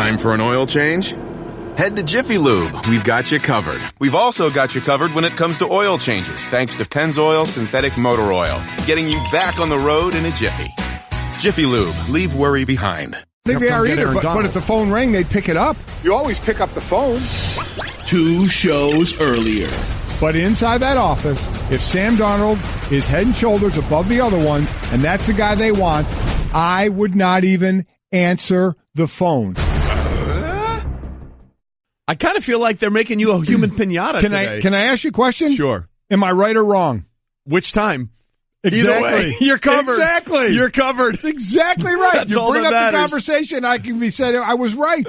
Time for an oil change? Head to Jiffy Lube. We've got you covered. We've also got you covered when it comes to oil changes, thanks to Pennzoil Synthetic Motor Oil, getting you back on the road in a jiffy. Jiffy Lube. Leave worry behind. I think they are either, but if the phone rang, they'd pick it up. You always pick up the phone. 2 shows earlier. But inside that office, if Sam Darnold is head and shoulders above the other ones, and that's the guy they want, I would not even answer the phone. I kind of feel like they're making you a human pinata today. Can I ask you a question? Sure. Am I right or wrong? Which time? Exactly. Either way, you're covered. Exactly. You're covered. That's exactly right. That's you all bring that up the matters. conversation, I can be said I was right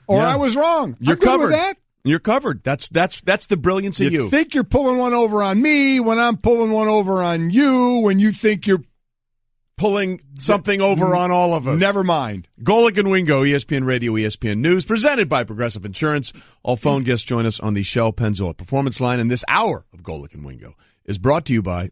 or I was wrong. You're I'm good covered. with that. You're covered. That's the brilliance of you. You think you're pulling one over on me when I'm pulling one over on you, when you think you're pulling something over on all of us. Never mind. Golic and Wingo, ESPN Radio, ESPN News, presented by Progressive Insurance. All phone guests join us on the Shell Pennzoil Performance Line, and this hour of Golic and Wingo is brought to you by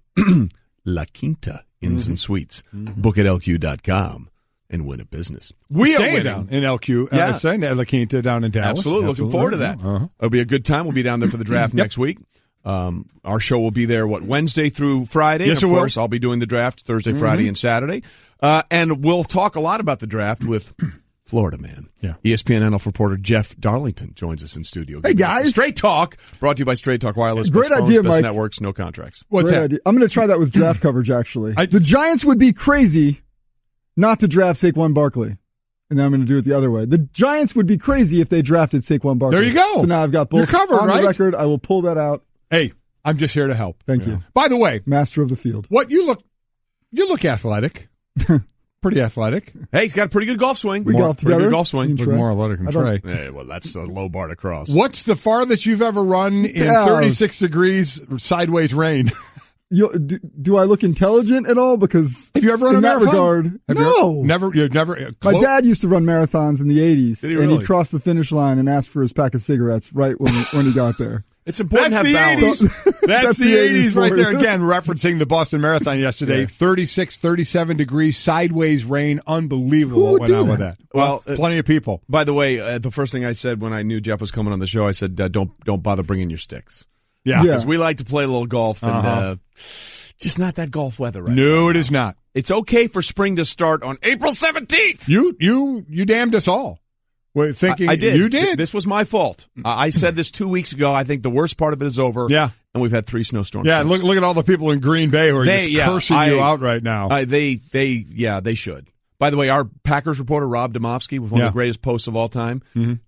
La Quinta Inns and Suites. Book at LQ.com and win a business. We are winning down in LQ. Yeah. La Quinta down in Dallas. Absolutely. Looking forward to that. It'll be a good time. We'll be down there for the draft next week. Our show will be there, Wednesday through Friday? Yes, and it of will. course, I'll be doing the draft Thursday, Friday, and Saturday. And we'll talk a lot about the draft with Florida man. Yeah. ESPN NL reporter Jeff Darlington joins us in studio. Hey, guys. Straight Talk, brought to you by Straight Talk Wireless. Great best phones, idea, best Mike. networks, no contracts. What's Great that? idea. I'm going to try that with draft coverage, actually. The Giants would be crazy not to draft Saquon Barkley. And then I'm going to do it the other way. The Giants would be crazy if they drafted Saquon Barkley. There you go. So now I've got both You're covered, on right? the record. I will pull that out. Hey, I'm just here to help. Thank you. By the way, Master of the field. what you look athletic. Pretty athletic. Hey, he's got a pretty good golf swing. We golf Pretty together. good golf swing. You can try. More athletic than I don't- Trey. Hey, well, that's a low bar to cross. What's the farthest you've ever run in Yeah. 36 degrees sideways rain? Do I look intelligent at all? Because Have you ever run in a that marathon? regard, Have no. You've never. My dad used to run marathons in the 80s, Did he and really? he'd cross the finish line and ask for his pack of cigarettes right when he got there. It's important That's to the have balance. 80s. That's the 80s right for there. you. Again, referencing the Boston Marathon yesterday. Yeah. 36, 37 degrees sideways rain. Unbelievable Who what would went do on with that? that. Well, plenty of people. By the way, the first thing I said when I knew Jeff was coming on the show, I said, don't bother bringing your sticks. Yeah. Because we like to play a little golf, and just not that golf weather right now. No, it is not. It's okay for spring to start on April 17th. You damned us all. Wait, thinking I did. You did. This was my fault. I said this 2 weeks ago. I think the worst part of it is over. Yeah. And we've had 3 snowstorms. Yeah, since. look at all the people in Green Bay who are just cursing you out right now. They should. By the way, our Packers reporter, Rob Domofsky, with one of the greatest posts of all time,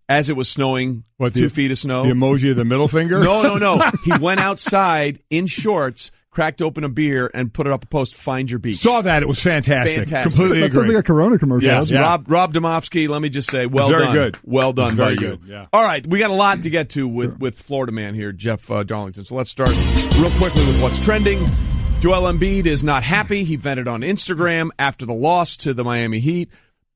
as it was snowing, 2 feet of snow. The emoji of the middle finger? No. He went outside in shorts, cracked open a beer, and put it up a post, find your beach. Saw that. It was fantastic. Fantastic. Completely That agree. sounds like a Corona commercial. Yes, Yeah. Rob Domofsky, let me just say, well Very done. good. Well done by Very you. good, yeah. All right, we got a lot to get to with Florida man here, Jeff Darlington. So let's start real quickly with what's trending. Joel Embiid is not happy. He vented on Instagram after the loss to the Miami Heat,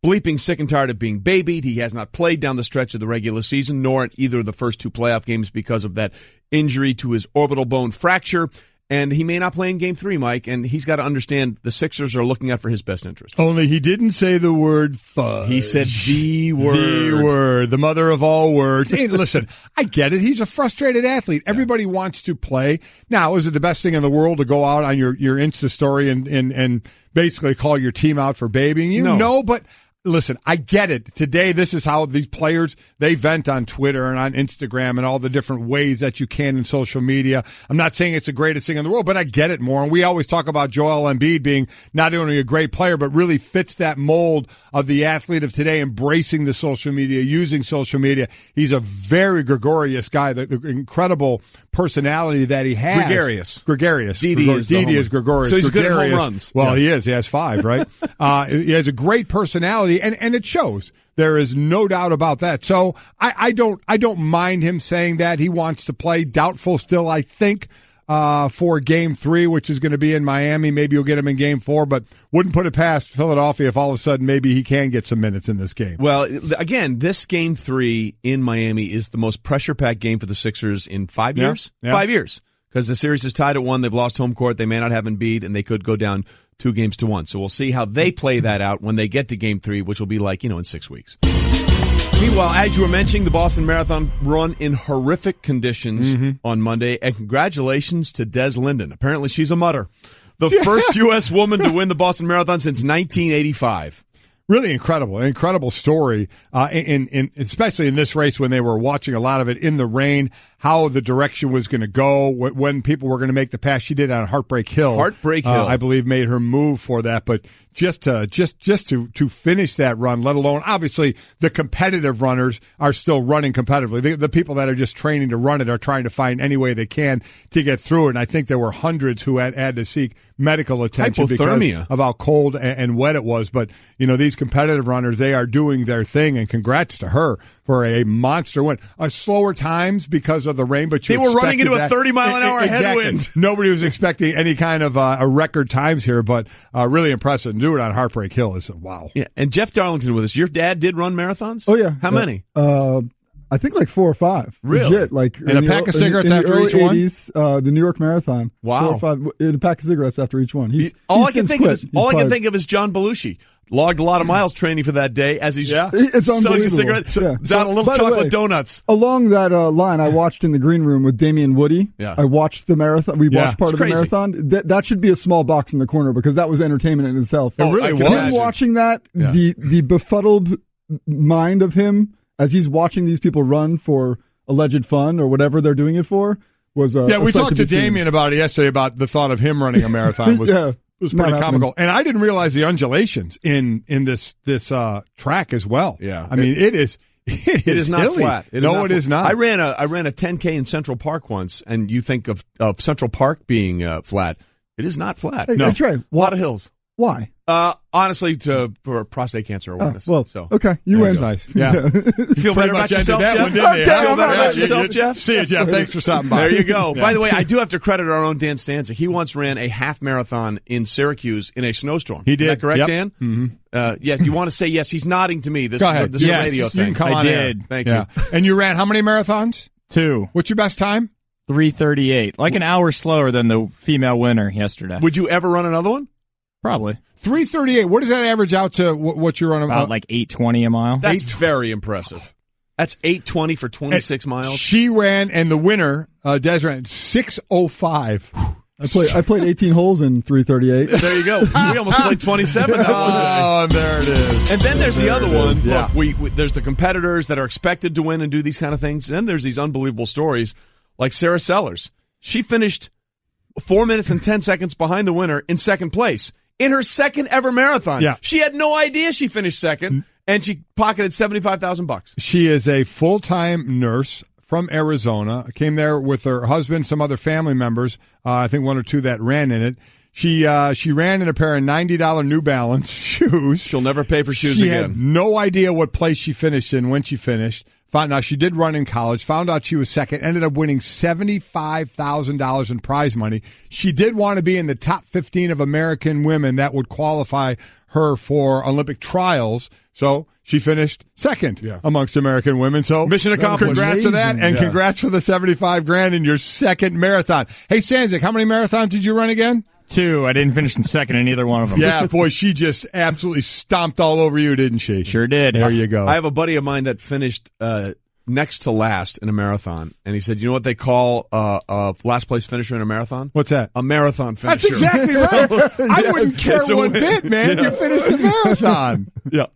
bleeping sick and tired of being babied. He has not played down the stretch of the regular season, nor in either of the first 2 playoff games because of that injury to his orbital bone fracture. And he may not play in Game 3, Mike, and he's got to understand the Sixers are looking out for his best interest. Only he didn't say the word fudge. He said the word. The word, the mother of all words. Hey, listen, I get it. He's a frustrated athlete. Everybody wants to play. Now, is it the best thing in the world to go out on your Insta story and basically call your team out for babying you? No, but listen, I get it. Today, this is how these players, they vent on Twitter and on Instagram and all the different ways that you can in social media. I'm not saying it's the greatest thing in the world, but I get it more. And we always talk about Joel Embiid being not only a great player, but really fits that mold of the athlete of today, embracing the social media, using social media. He's a very gregarious guy, the incredible personality that he has. Gregarious. Didi is gregarious. So he's good at home Gregarious. runs. Well, he is. He has 5, right? He has a great personality. And it shows. There is no doubt about that. So I don't mind him saying that he wants to play. Doubtful still, I think, for Game 3, which is going to be in Miami. Maybe you'll get him in Game 4, but wouldn't put it past Philadelphia if all of a sudden maybe he can get some minutes in this game. Well, again, this Game 3 in Miami is the most pressure-packed game for the Sixers in 5 years. Yeah. 5 years. Because the series is tied at 1. They've lost home court. They may not have Embiid, and they could go down 2-1. So we'll see how they play that out when they get to Game 3, which will be in 6 weeks. Meanwhile, as you were mentioning, the Boston Marathon run in horrific conditions on Monday, and congratulations to Des Linden. Apparently she's a mutter. The first U.S. woman to win the Boston Marathon since 1985. Really incredible story, especially in this race when they were watching a lot of it in the rain, how the direction was going to go, when people were going to make the pass. She did on Heartbreak Hill. I believe, made her move for that. But just to finish that run, let alone, obviously, the competitive runners are still running competitively. The people that are just training to run it are trying to find any way they can to get through it. And I think there were hundreds who had to seek medical attention because of how cold and wet it was. But, these competitive runners, they are doing their thing, and congrats to her for a monster win. Slower times because of the rain, but they were running into a 30-mile-an-hour headwind. Nobody was expecting any kind of a record times here, but really impressive. And do it on Heartbreak Hill is wow. Yeah, and Jeff Darlington with us. Your dad did run marathons? Oh, yeah. How many? I think like 4 or 5. Really? Legit. Like and a pack of cigarettes after each one? 80s, the New York Marathon. Wow. 4 or 5, and a pack of cigarettes after each one. All I can think of is John Belushi. Logged a lot of miles training for that day as he's selling a cigarette. Down a little chocolate donuts. Along that line, I watched in the green room with Damian Woody. Yeah. I watched the marathon. We watched part of the marathon. That should be a small box in the corner because that was entertainment in itself. It really was. Him watching that, the befuddled mind of him as he's watching these people run for alleged fun or whatever they're doing it for was we talked to Damian about it yesterday about the thought of him running a marathon. It was pretty comical. And I didn't realize the undulations in this track as well. Yeah. I mean, it is not hilly. flat. It is not. I ran a 10K in Central Park once, and you think of Central Park being flat. It is not flat. Hey, no. Trey, a lot of hills. Why? Honestly, for prostate cancer awareness. Okay, you win. Nice. Yeah. Feel better about yourself, Jeff? Feel better about yourself, Jeff? See you, Jeff. Thanks for stopping by. There you go. Yeah. By the way, I do have to credit our own Dan Stanzik. He once ran a half marathon in Syracuse in a snowstorm. He did. Is that correct, Dan? Mm-hmm. Yes, you want to say yes. He's nodding to me. This is a radio thing. I did. Thank you. And you ran how many marathons? 2. What's your best time? 3:38. Like an hour slower than the female winner yesterday. Would you ever run another one? Probably. 3:38. What does that average out to? What you're on about? Like 8:20 a mile. That's very impressive. That's 8:20 for 26 miles. She ran, and the winner, Des, ran 6:05. I played 18 holes in 3:38. There you go. We almost played 27. Oh, there it is. And then there's the other one. Yeah. Look, there's the competitors that are expected to win and do these kind of things. And then there's these unbelievable stories, like Sarah Sellers. She finished 4 minutes and 10 seconds behind the winner in second place in her second ever marathon. Yeah. She had no idea she finished second, and she pocketed $75,000. She is a full-time nurse from Arizona. Came there with her husband, some other family members. I think 1 or 2 that ran in it. She ran in a pair of $90 New Balance shoes. She'll never pay for shoes again. She had no idea what place she finished in when she finished. Found out she did run in college, found out she was second, ended up winning $75,000 in prize money. She did want to be in the top 15 of American women that would qualify her for Olympic trials. So she finished second amongst American women. So mission accomplished. Congrats to that, and congrats for the $75,000 in your second marathon. Hey, Stanzik, how many marathons did you run again? 2. I didn't finish in second in either one of them. Yeah, boy, she just absolutely stomped all over you, didn't she? Sure did. There you go. I have a buddy of mine that finished next to last in a marathon, and he said, you know what they call a last place finisher in a marathon? What's that? A marathon finisher. That's exactly right. I wouldn't care one bit, man. You finished the marathon. Yeah.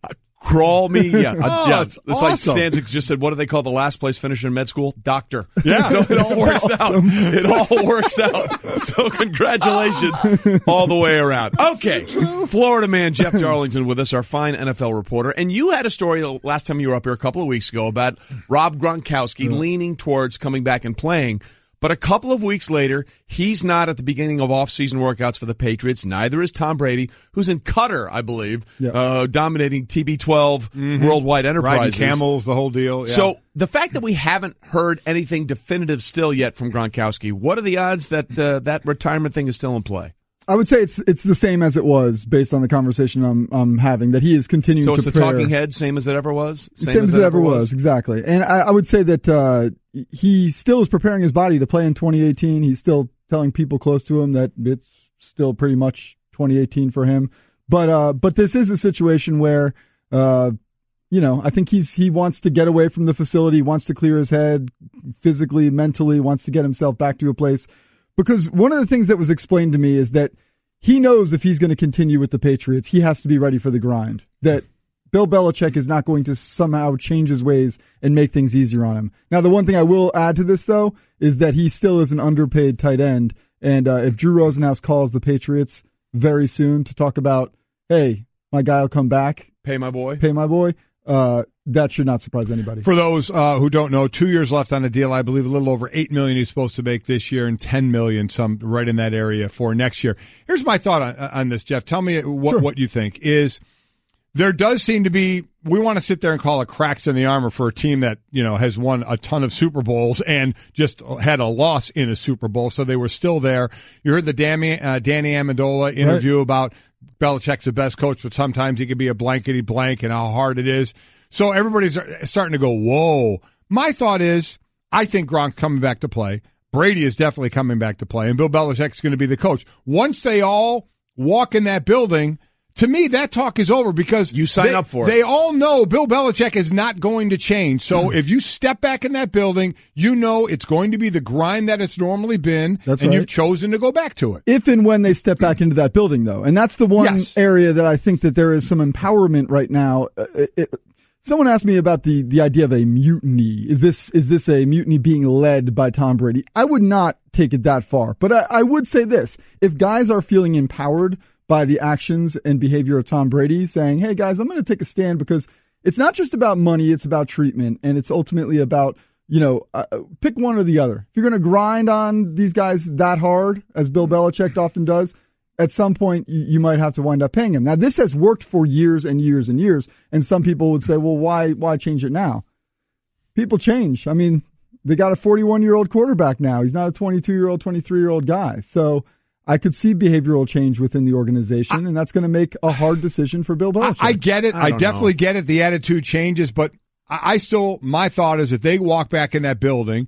Crawl me, It's like awesome. Stanzik just said. What do they call the last place finisher in med school? Doctor. Yeah, so it all works out. It all works out. So congratulations all the way around. Okay, Florida man Jeff Darlington with us, our fine NFL reporter, and you had a story last time you were up here a couple of weeks ago about Rob Gronkowski leaning towards coming back and playing. But a couple of weeks later, he's not at the beginning of off-season workouts for the Patriots. Neither is Tom Brady, who's in Qatar, I believe, dominating TB12 Worldwide Enterprises. Riding camels, the whole deal. Yeah. So the fact that we haven't heard anything definitive still yet from Gronkowski, what are the odds that that retirement thing is still in play? I would say it's the same as it was based on the conversation I'm having, that he is continuing to prepare. So it's the talking head, same as it ever was? Same as it ever was, exactly. And I would say that he still is preparing his body to play in 2018. He's still telling people close to him that it's still pretty much 2018 for him. But this is a situation where, I think he wants to get away from the facility, wants to clear his head physically, mentally, wants to get himself back to a place. Because one of the things that was explained to me is that he knows if he's going to continue with the Patriots, he has to be ready for the grind. That Bill Belichick is not going to somehow change his ways and make things easier on him. Now, the one thing I will add to this, though, is that he still is an underpaid tight end. And if Drew Rosenhaus calls the Patriots very soon to talk about, hey, my guy will come back. Pay my boy. That should not surprise anybody. For those who don't know, 2 years left on the deal. I believe a little over $8 million he's supposed to make this year, and $10 million, some right in that area for next year. Here's my thought on this, Jeff. Tell me what you think. Is there does seem to be, we want to sit there and call it cracks in the armor for a team that has won a ton of Super Bowls and just had a loss in a Super Bowl, so they were still there. You heard the Danny Amendola interview about Belichick's the best coach, but sometimes he can be a blankety blank and how hard it is. So everybody's starting to go, whoa. My thought is, I think Gronk's coming back to play. Brady is definitely coming back to play, and Bill Belichick's going to be the coach. Once they all walk in that building, to me, that talk is over because you sign up for it. They all know Bill Belichick is not going to change. So if you step back in that building, you know it's going to be the grind that it's normally been, you've chosen to go back to it. If and when they step back into that building, though. And that's the one area that I think that there is some empowerment right now. Someone asked me about the idea of a mutiny. Is this a mutiny being led by Tom Brady? I would not take it that far, but I would say this. If guys are feeling empowered by the actions and behavior of Tom Brady, saying, hey guys, I'm going to take a stand because it's not just about money, it's about treatment, and it's ultimately about, pick one or the other. If you're going to grind on these guys that hard, as Bill Belichick often does, at some point, you might have to wind up paying him. Now, this has worked for years and years and years, and some people would say, well, why change it now? People change. I mean, they got a 41-year-old quarterback now. He's not a 22-year-old, 23-year-old guy. So I could see behavioral change within the organization, and that's going to make a hard decision for Bill Belichick. I get it. I definitely get it. The attitude changes, but my thought is if they walk back in that building,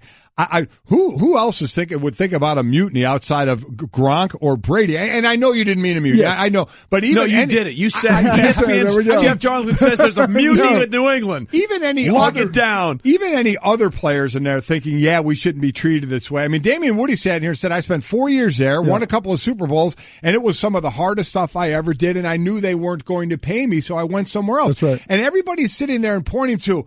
who else would think about a mutiny outside of Gronk or Brady? And I know you didn't mean a mutiny. Yes. I know, but you did it. You said ESPN's Jeff Darlington says there's a mutiny with New England. Even any other players in there thinking, yeah, we shouldn't be treated this way. I mean, Damian Woody sat in here and said, I spent 4 years there, won a couple of Super Bowls, and it was some of the hardest stuff I ever did, and I knew they weren't going to pay me, so I went somewhere else. That's right. And everybody's sitting there and pointing to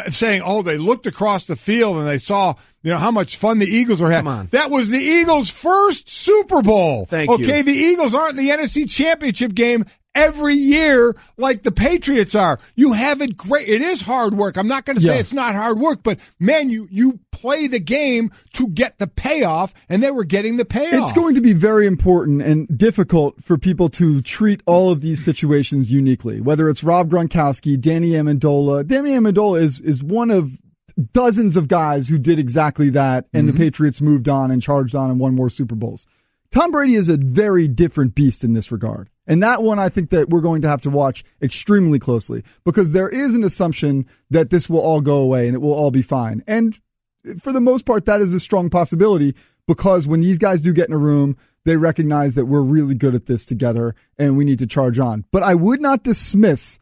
saying, oh, they looked across the field and they saw, how much fun the Eagles were having. Come on. That was the Eagles' first Super Bowl. Thank you. Okay, the Eagles aren't in the NFC Championship game every year like the Patriots are. You have it great. It is hard work. I'm not going to say it's not hard work, but man, you play the game to get the payoff, and they were getting the payoff. It's going to be very important and difficult for people to treat all of these situations uniquely, whether it's Rob Gronkowski, Danny Amendola. Danny Amendola is one of dozens of guys who did exactly that, and the Patriots moved on and charged on and won more Super Bowls. Tom Brady is a very different beast in this regard. And that one, I think that we're going to have to watch extremely closely because there is an assumption that this will all go away and it will all be fine. And for the most part, that is a strong possibility because when these guys do get in a room, they recognize that we're really good at this together and we need to charge on. But I would not dismiss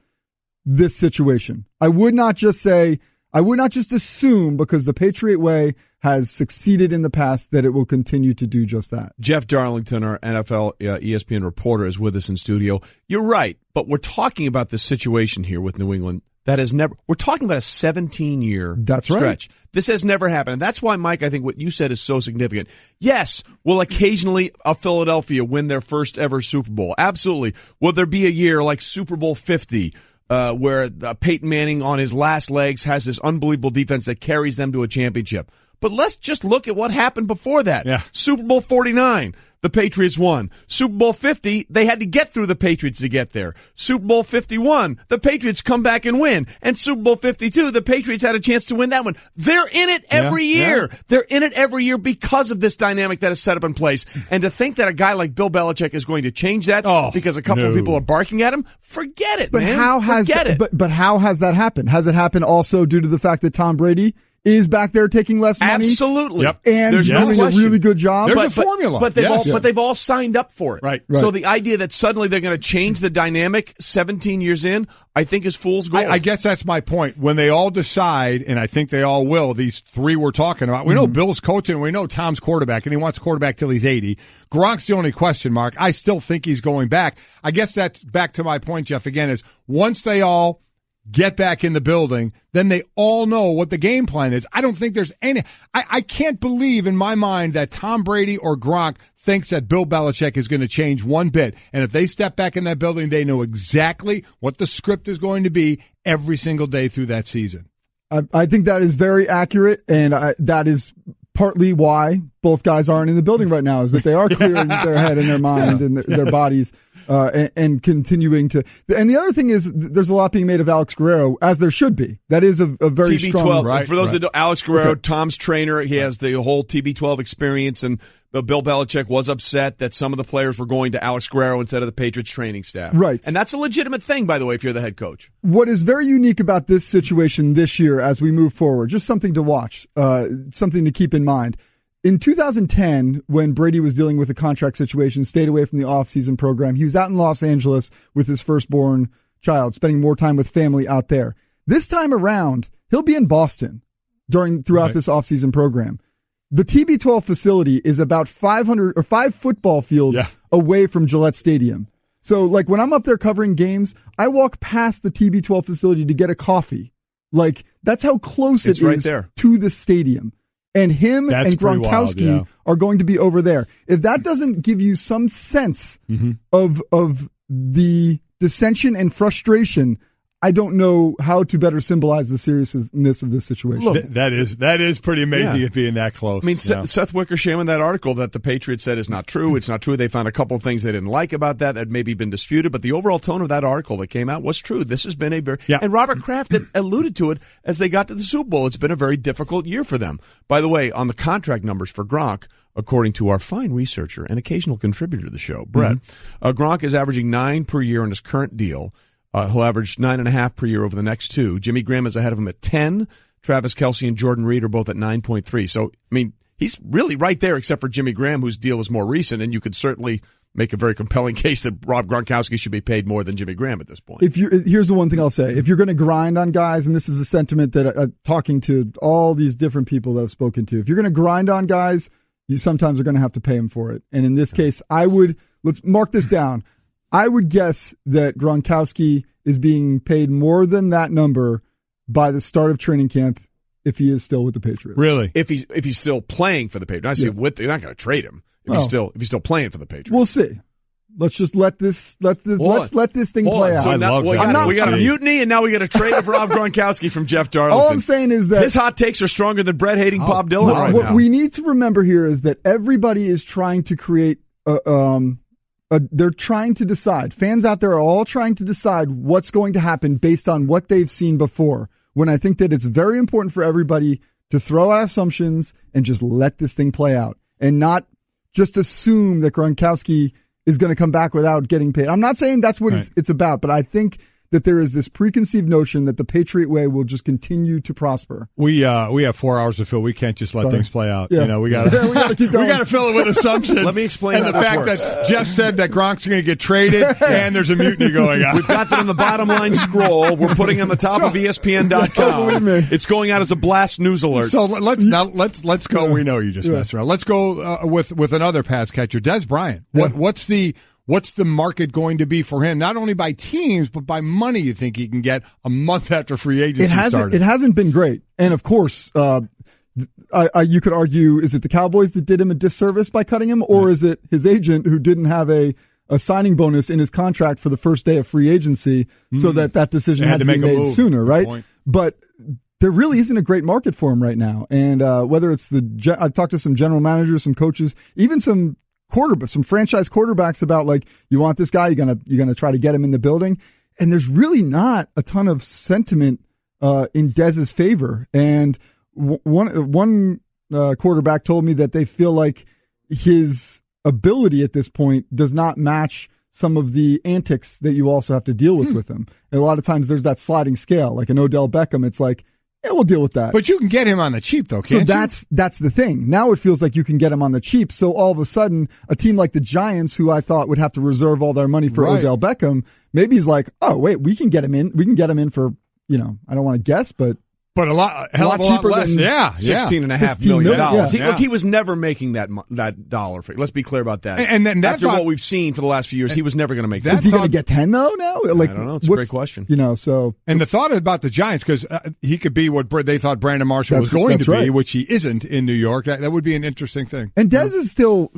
this situation. I would not just assume because the Patriot way has succeeded in the past that it will continue to do just that. Jeff Darlington, our NFL ESPN reporter, is with us in studio. You're right, but we're talking about the situation here with New England that has never. We're talking about a 17-year stretch. Right. This has never happened. And that's why, Mike, I think what you said is so significant. Yes, will occasionally a Philadelphia win their first ever Super Bowl? Absolutely. Will there be a year like Super Bowl 50? Where Peyton Manning on his last legs has this unbelievable defense that carries them to a championship. But let's just look at what happened before that. Yeah. Super Bowl 49, the Patriots won. Super Bowl 50, they had to get through the Patriots to get there. Super Bowl 51, the Patriots come back and win. And Super Bowl 52, the Patriots had a chance to win that one. They're in it every year. Yeah. They're in it every year because of this dynamic that is set up in place. And to think that a guy like Bill Belichick is going to change that because a couple of people are barking at him, forget it, but man. But how has that happened? Has it happened also due to the fact that Tom Brady is back there taking less money. Absolutely. Yep. And There's no doing a question. really good job. There's a formula. But they've all signed up for it. Right. So the idea that suddenly they're going to change the dynamic 17 years in, I think is fool's gold. I guess that's my point. When they all decide, and I think they all will, these three we're talking about, we know Bill's coaching, we know Tom's quarterback, and he wants quarterback till he's 80. Gronk's the only question mark. I still think he's going back. I guess that's back to my point, Jeff, again, is once they all get back in the building, then they all know what the game plan is. I don't think there's any – I can't believe in my mind that Tom Brady or Gronk thinks that Bill Belichick is going to change one bit. And if they step back in that building, they know exactly what the script is going to be every single day through that season. I think that is very accurate, and that is partly why both guys aren't in the building right now, is that they are clearing their head and their mind and their bodies. And continuing to, and the other thing is, there's a lot being made of Alex Guerrero, as there should be. That is a very TB12. strong. Right, for those that know, Alex Guerrero, Tom's trainer, he has the whole TB12 experience, and Bill Belichick was upset that some of the players were going to Alex Guerrero instead of the Patriots training staff. Right, and that's a legitimate thing, by the way, if you're the head coach. What is very unique about this situation this year, as we move forward, just something to watch, something to keep in mind. In 2010, when Brady was dealing with a contract situation, stayed away from the offseason program, he was out in Los Angeles with his firstborn child, spending more time with family out there. This time around, he'll be in Boston throughout this offseason program. The TB12 facility is about 5 football fields away from Gillette Stadium. So, like, when I'm up there covering games, I walk past the TB12 facility to get a coffee. Like, that's how close it right is there to the stadium. And him and Gronkowski are going to be over there. If that doesn't give you some sense of the dissension and frustration, I don't know how to better symbolize the seriousness of this situation. Look, that is pretty amazing it being that close. I mean, Seth Wickersham in that article that the Patriots said is not true. It's not true. They found a couple of things they didn't like about that had maybe been disputed, but the overall tone of that article that came out was true. This has been a very and Robert Kraft had alluded to it as they got to the Super Bowl. It's been a very difficult year for them. By the way, on the contract numbers for Gronk, according to our fine researcher and occasional contributor to the show, Brett, Gronk is averaging 9 per year in his current deal. He'll average 9.5 per year over the next 2. Jimmy Graham is ahead of him at 10. Travis Kelce and Jordan Reed are both at 9.3. So, I mean, he's really right there, except for Jimmy Graham, whose deal is more recent, and you could certainly make a very compelling case that Rob Gronkowski should be paid more than Jimmy Graham at this point. Here's the one thing I'll say. If you're going to grind on guys, and this is a sentiment that talking to all these different people that I've spoken to, if you're going to grind on guys, you sometimes are going to have to pay them for it. And in this case, let's mark this down. I would guess that Gronkowski is being paid more than that number by the start of training camp if he is still with the Patriots. Really? If he's still playing for the Patriots. I say you're not going to trade him if he's still playing for the Patriots. We'll see. Let's just let this thing play out. So now we got a mutiny, and now we got a trade of Rob Gronkowski from Jeff Darlington. All I'm saying is that his hot takes are stronger than Brett hating Bob Dylan right what now. What we need to remember here is that everybody is trying to create they're trying to decide. Fans out there are all trying to decide what's going to happen based on what they've seen before. When I think that it's very important for everybody to throw out assumptions and just let this thing play out and not just assume that Gronkowski is going to come back without getting paid. I'm not saying that's what it's about, but I think that there is this preconceived notion that the Patriot way will just continue to prosper. We have 4 hours to fill. We can't just let things play out. Yeah. We got to fill it with assumptions. Let me explain and how the this fact works. that Jeff said that Gronk's going to get traded and there's a mutiny going on. We've got that on the bottom line scroll. We're putting on the top of ESPN.com. It's going out as a blast news alert. So let's go. We know you just messed around. Let's go with another pass catcher, Des Bryant. What's the market going to be for him? Not only by teams, but by money you think he can get a month after free agency started? It hasn't been great. And, of course, you could argue, is it the Cowboys that did him a disservice by cutting him, or is it his agent who didn't have a signing bonus in his contract for the first day of free agency so that decision had to be made sooner, right? But there really isn't a great market for him right now. And whether it's I've talked to some general managers, some coaches, even some franchise quarterbacks about, like, you want this guy, you're gonna try to get him in the building, and there's really not a ton of sentiment in Dez's favor. And one quarterback told me that they feel like his ability at this point does not match some of the antics that you also have to deal with him. And a lot of times there's that sliding scale, like an Odell Beckham. It's like, yeah, we'll deal with that. But you can get him on the cheap, though, can't you? So that's the thing. Now it feels like you can get him on the cheap. So all of a sudden, a team like the Giants, who I thought would have to reserve all their money for Odell Beckham, maybe he's like, oh, wait, we can get him in. We can get him in for, I don't want to guess, but a lot cheaper less. Than $16.5 million. Yeah. Look, he was never making that dollar. Let's be clear about that. And then after what we've seen for the last few years, he was never going to make that. Is he going to get 10 though now? Like, I don't know. It's a great question. So. And the thought about the Giants, because he could be what they thought Brandon Marshall was going to be, which he isn't in New York. That would be an interesting thing. And Dez is still,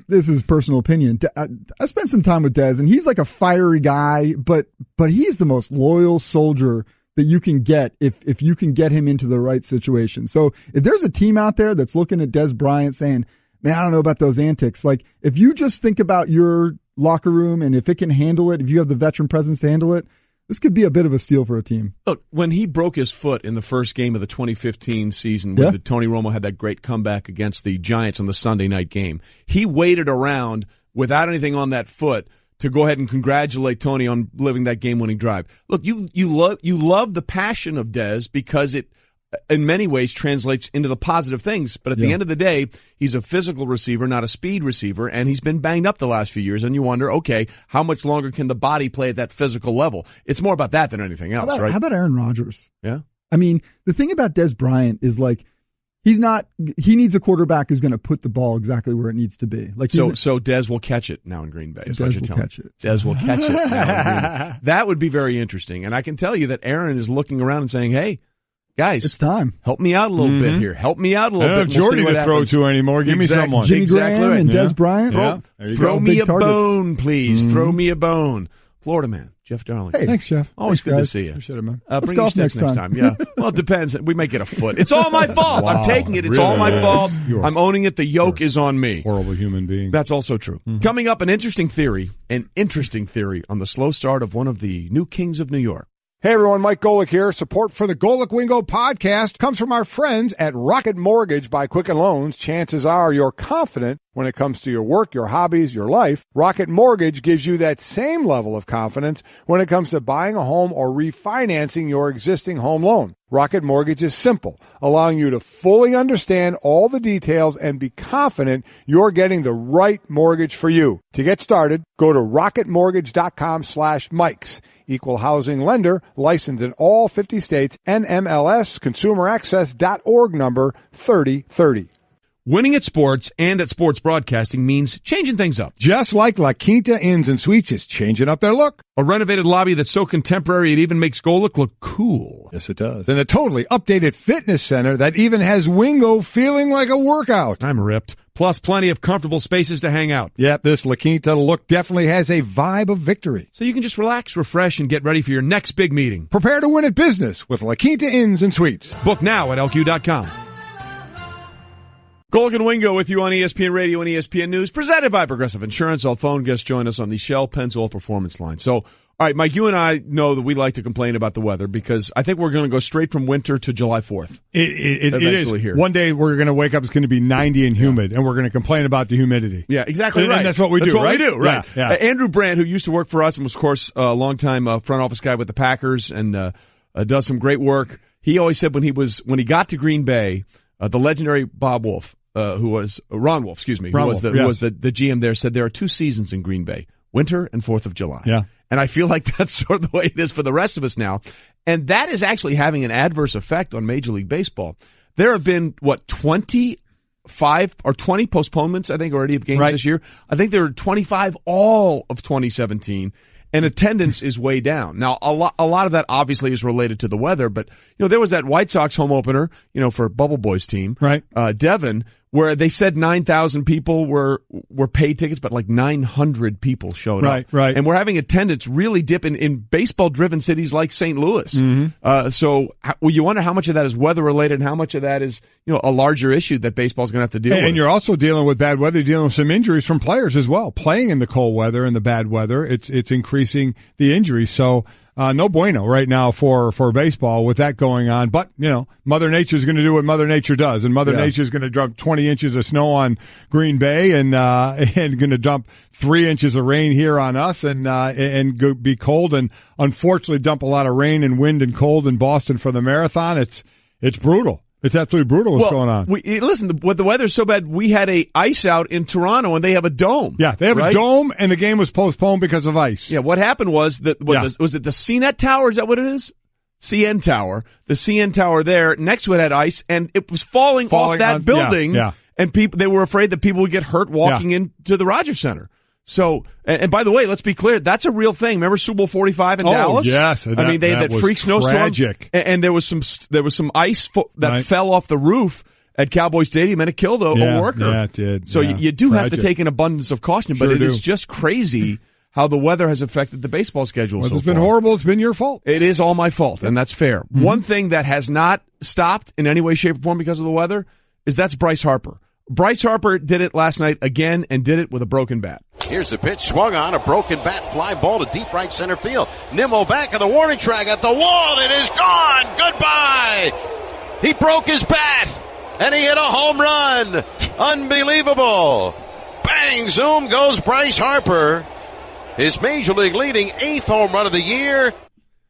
this is personal opinion. I spent some time with Dez, and he's like a fiery guy, but he's the most loyal soldier that you can get if you can get him into the right situation. So if there's a team out there that's looking at Dez Bryant saying, man, I don't know about those antics. Like, if you just think about your locker room and if it can handle it, if you have the veteran presence to handle it, this could be a bit of a steal for a team. Look, when he broke his foot in the first game of the 2015 season, when Tony Romo had that great comeback against the Giants on the Sunday night game, he waited around without anything on that foot to go ahead and congratulate Tony on living that game-winning drive. Look, you love the passion of Dez because it, in many ways, translates into the positive things. But at the end of the day, he's a physical receiver, not a speed receiver, and he's been banged up the last few years. And you wonder, okay, how much longer can the body play at that physical level? It's more about that than anything else, right? How about Aaron Rodgers? Yeah. I mean, the thing about Dez Bryant is like, he needs a quarterback who's going to put the ball exactly where it needs to be. Like, so Dez will catch it now in Green Bay. Is what you're telling me. Dez will catch it now in Green Bay. That would be very interesting. And I can tell you that Aaron is looking around and saying, hey, guys, it's time. Help me out a little bit here. Help me out a little bit. I don't have Jordy to throw to anymore. Give me someone. Jimmy Graham and Dez Bryant. Throw me a bone, please. Throw me a bone. Florida man, Jeff Darlington. Hey, thanks, Jeff. Always good to see you. Appreciate it, man. Let's golf next time. Yeah. Well, it depends. We might get a foot. It's all my fault. I'm taking it. It's all my fault. I'm owning it. The yoke is on me. Horrible human being. That's also true. Coming up, an interesting theory on the slow start of one of the new kings of New York. Hey everyone, Mike Golic here. Support for the Golic Wingo podcast comes from our friends at Rocket Mortgage by Quicken Loans. Chances are you're confident when it comes to your work, your hobbies, your life. Rocket Mortgage gives you that same level of confidence when it comes to buying a home or refinancing your existing home loan. Rocket Mortgage is simple, allowing you to fully understand all the details and be confident you're getting the right mortgage for you. To get started, go to rocketmortgage.com/Mikes. Equal housing lender, licensed in all 50 states, NMLS, consumeraccess.org number 3030. Winning at sports and at sports broadcasting means changing things up. Just like La Quinta Inns and Suites is changing up their look. A renovated lobby that's so contemporary it even makes Golic look cool. Yes, it does. And a totally updated fitness center that even has Wingo feeling like a workout. I'm ripped. Plus plenty of comfortable spaces to hang out. Yep, this La Quinta look definitely has a vibe of victory. So you can just relax, refresh, and get ready for your next big meeting. Prepare to win at business with La Quinta Inns and Suites. Book now at LQ.com. Golic and Wingo with you on ESPN Radio and ESPN News, presented by Progressive Insurance. All phone guests join us on the Shell Pennzoil Performance Line. So, all right, Mike, you and I know that we like to complain about the weather because I think we're going to go straight from winter to July 4th. It is. Here. One day we're going to wake up, it's going to be 90 and humid, and we're going to complain about the humidity. Yeah, exactly right. And that's what we do, right? That's what we do, right. Yeah. Andrew Brandt, who used to work for us and was, of course, a longtime front office guy with the Packers and does some great work. He always said when he got to Green Bay, the legendary Ron Wolf, who was the GM there, said there are two seasons in Green Bay, winter and 4th of July. Yeah. And I feel like that's sort of the way it is for the rest of us now. And that is actually having an adverse effect on Major League Baseball. There have been, 25 or 20 postponements, I think, already of games this year. I think there are 25 all of 2017. And attendance is way down. Now, a lot of that obviously is related to the weather, but, there was that White Sox home opener, for Bubble Boy's team. Right. Devon, where they said 9,000 people were paid tickets, but like 900 people showed up. Right. And we're having attendance really dip in baseball-driven cities like St. Louis. Mm-hmm. So you wonder how much of that is weather-related and how much of that is, a larger issue that baseball's going to have to deal with. And you're also dealing with bad weather, dealing with some injuries from players as well. Playing in the cold weather and the bad weather, it's increasing the injuries. So, no bueno right now for baseball with that going on. But, Mother Nature's going to do what Mother Nature does. And Mother Nature's going to dump 20 inches of snow on Green Bay and going to dump 3 inches of rain here on us and be cold and unfortunately dump a lot of rain and wind and cold in Boston for the marathon. It's brutal. It's absolutely brutal what's going on. Listen, the weather's so bad, we had a ice out in Toronto, and they have a dome. Yeah, they have a dome, and the game was postponed because of ice. Yeah, what happened was that was it the CNET Tower? Is that what it is? CN Tower. The CN Tower there next to it had ice, and it was falling off that building. Yeah. And they were afraid that people would get hurt walking into the Rogers Center. So, and by the way, let's be clear, that's a real thing. Remember Super Bowl 45 in Dallas? Yes. I mean, they had that freak snowstorm. And there was some ice that fell off the roof at Cowboy Stadium, and it killed a worker. Yeah, it did. So you do have to take an abundance of caution, but it is just crazy how the weather has affected the baseball schedule so far. It's been horrible. It's been your fault. It is all my fault, and that's fair. Mm-hmm. One thing that has not stopped in any way, shape, or form because of the weather is that's Bryce Harper. Bryce Harper did it last night again and did it with a broken bat. Here's the pitch, swung on, a broken bat, fly ball to deep right center field. Nimmo back of the warning track at the wall. It is gone. Goodbye. He broke his bat, and he hit a home run. Unbelievable. Bang, zoom goes Bryce Harper. His Major League leading 8th home run of the year.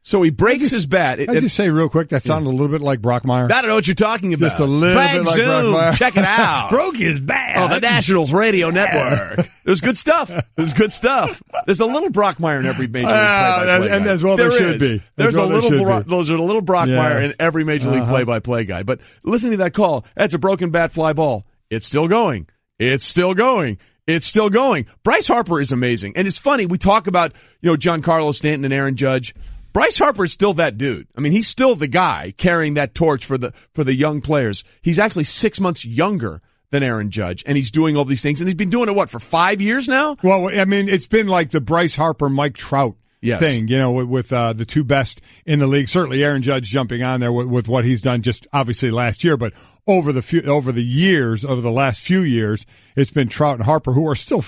So he breaks his bat. I just say real quick, that sounded a little bit like Brockmeyer. I don't know what you're talking about. Just a little bit like Brockmeyer. Check it out. Broke his bat. Oh, the Nationals Radio Network. It was good stuff. There's a little Brockmeyer in every Major League play-by-play guy. And as well there should be. Those are a little Brockmeyer in every Major League play-by-play guy. But listening to that call, that's a broken bat, fly ball. It's still going. It's still going. It's still going. Bryce Harper is amazing. And it's funny, we talk about, Giancarlo Stanton and Aaron Judge. Bryce Harper is still that dude. I mean, he's still the guy carrying that torch for the young players. He's actually 6 months younger than Aaron Judge, and he's doing all these things. And he's been doing it, for 5 years now? Well, I mean, it's been like the Bryce Harper, Mike Trout thing, with the two best in the league. Certainly Aaron Judge jumping on there with what he's done just obviously last year, but over the last few years, it's been Trout and Harper who are still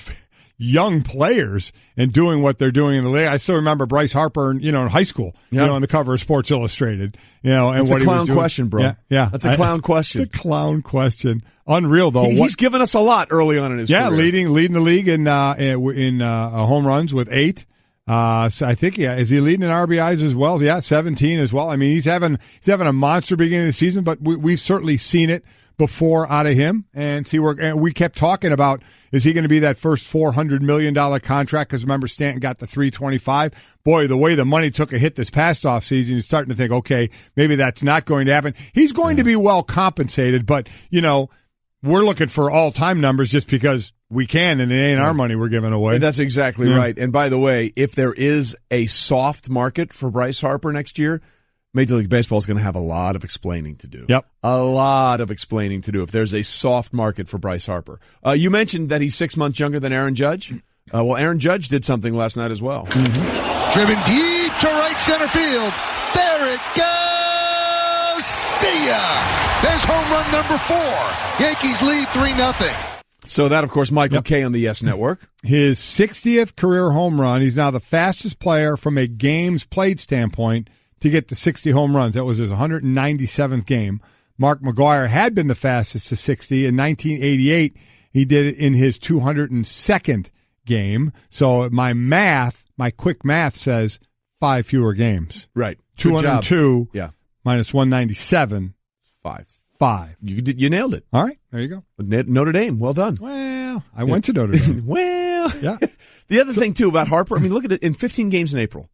young players and doing what they're doing in the league. I still remember Bryce Harper, in high school, on the cover of Sports Illustrated, and it's what a clown he was question, bro. Yeah. That's a clown question. It's a clown question. Unreal though. He's given us a lot early on in his career. leading the league in home runs with 8. So I think, is he leading in RBIs as well? Yeah, 17 as well. I mean, he's having a monster beginning of the season, but we've certainly seen it before out of him. And we kept talking about, is he going to be that first $400 million contract? Because remember, Stanton got the $325. Boy, the way the money took a hit this past offseason, you're starting to think, okay, maybe that's not going to happen. He's going to be well compensated, but, we're looking for all-time numbers just because we can, and it ain't our money we're giving away. And that's exactly right. And by the way, if there is a soft market for Bryce Harper next year, Major League Baseball is going to have a lot of explaining to do. Yep. A lot of explaining to do if there's a soft market for Bryce Harper. You mentioned that he's 6 months younger than Aaron Judge. Well, Aaron Judge did something last night as well. Mm-hmm. Driven deep to right center field. There it goes. See ya. There's home run number 4. Yankees lead 3-0. So that, of course, Michael Kay on the Yes Network. His 60th career home run. He's now the fastest player from a games played standpoint to get to 60 home runs. That was his 197th game. Mark McGwire had been the fastest to 60 in 1988. He did it in his 202nd game. So my quick math says 5 fewer games. Right. 202 minus 197. 5. You nailed it. All right. There you go. Notre Dame. Well done. Well, I went to Notre Dame. Yeah. The other thing, too, about Harper, I mean, look at it. In 15 games in April,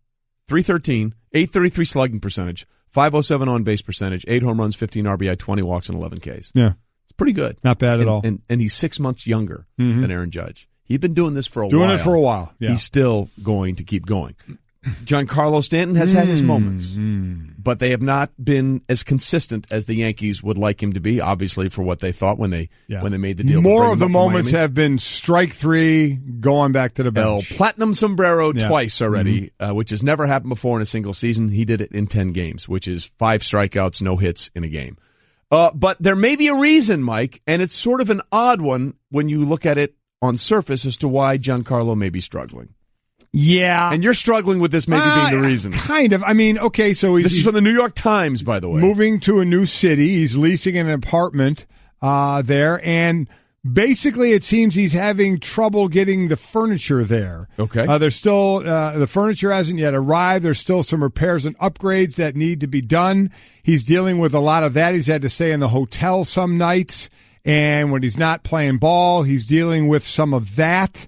313, 833 slugging percentage, 507 on-base percentage, 8 home runs, 15 RBI, 20 walks, and 11 Ks. Yeah. It's pretty good. Not bad at all. And he's 6 months younger than Aaron Judge. He's been doing this for a while. Doing it for a while, yeah. He's still going to keep going. Giancarlo Stanton has had his moments, but they have not been as consistent as the Yankees would like him to be, obviously, for what they thought when they made the deal. More of the moments have been strike 3, going back to the bench. Platinum sombrero twice already, which has never happened before in a single season. He did it in 10 games, which is 5 strikeouts, no hits in a game. But there may be a reason, Mike, and it's sort of an odd one when you look at it on surface as to why Giancarlo may be struggling. Yeah. And you're struggling with this maybe being the reason. Kind of. I mean, okay, so this is from the New York Times, by the way. Moving to a new city. He's leasing an apartment there, and Basically, it seems he's having trouble getting the furniture there. Okay. There's still the furniture hasn't yet arrived. There's still some repairs and upgrades that need to be done. He's dealing with a lot of that. He's had to stay in the hotel some nights, and when he's not playing ball, he's dealing with some of that.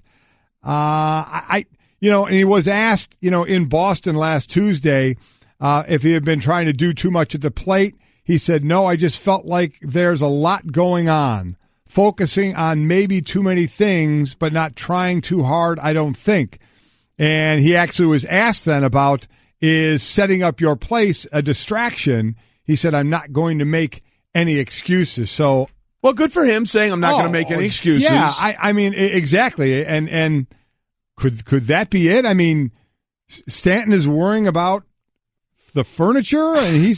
And he was asked, in Boston last Tuesday, if he had been trying to do too much at the plate. He said, no, I just felt like there's a lot going on. Focusing on maybe too many things, but not trying too hard, I don't think. And he actually was asked then about, is setting up your place a distraction? He said, I'm not going to make any excuses. So, well, good for him saying I'm not going to make any excuses. Yeah, I mean, exactly. And could that be it? I mean, Stanton is worrying about the furniture, and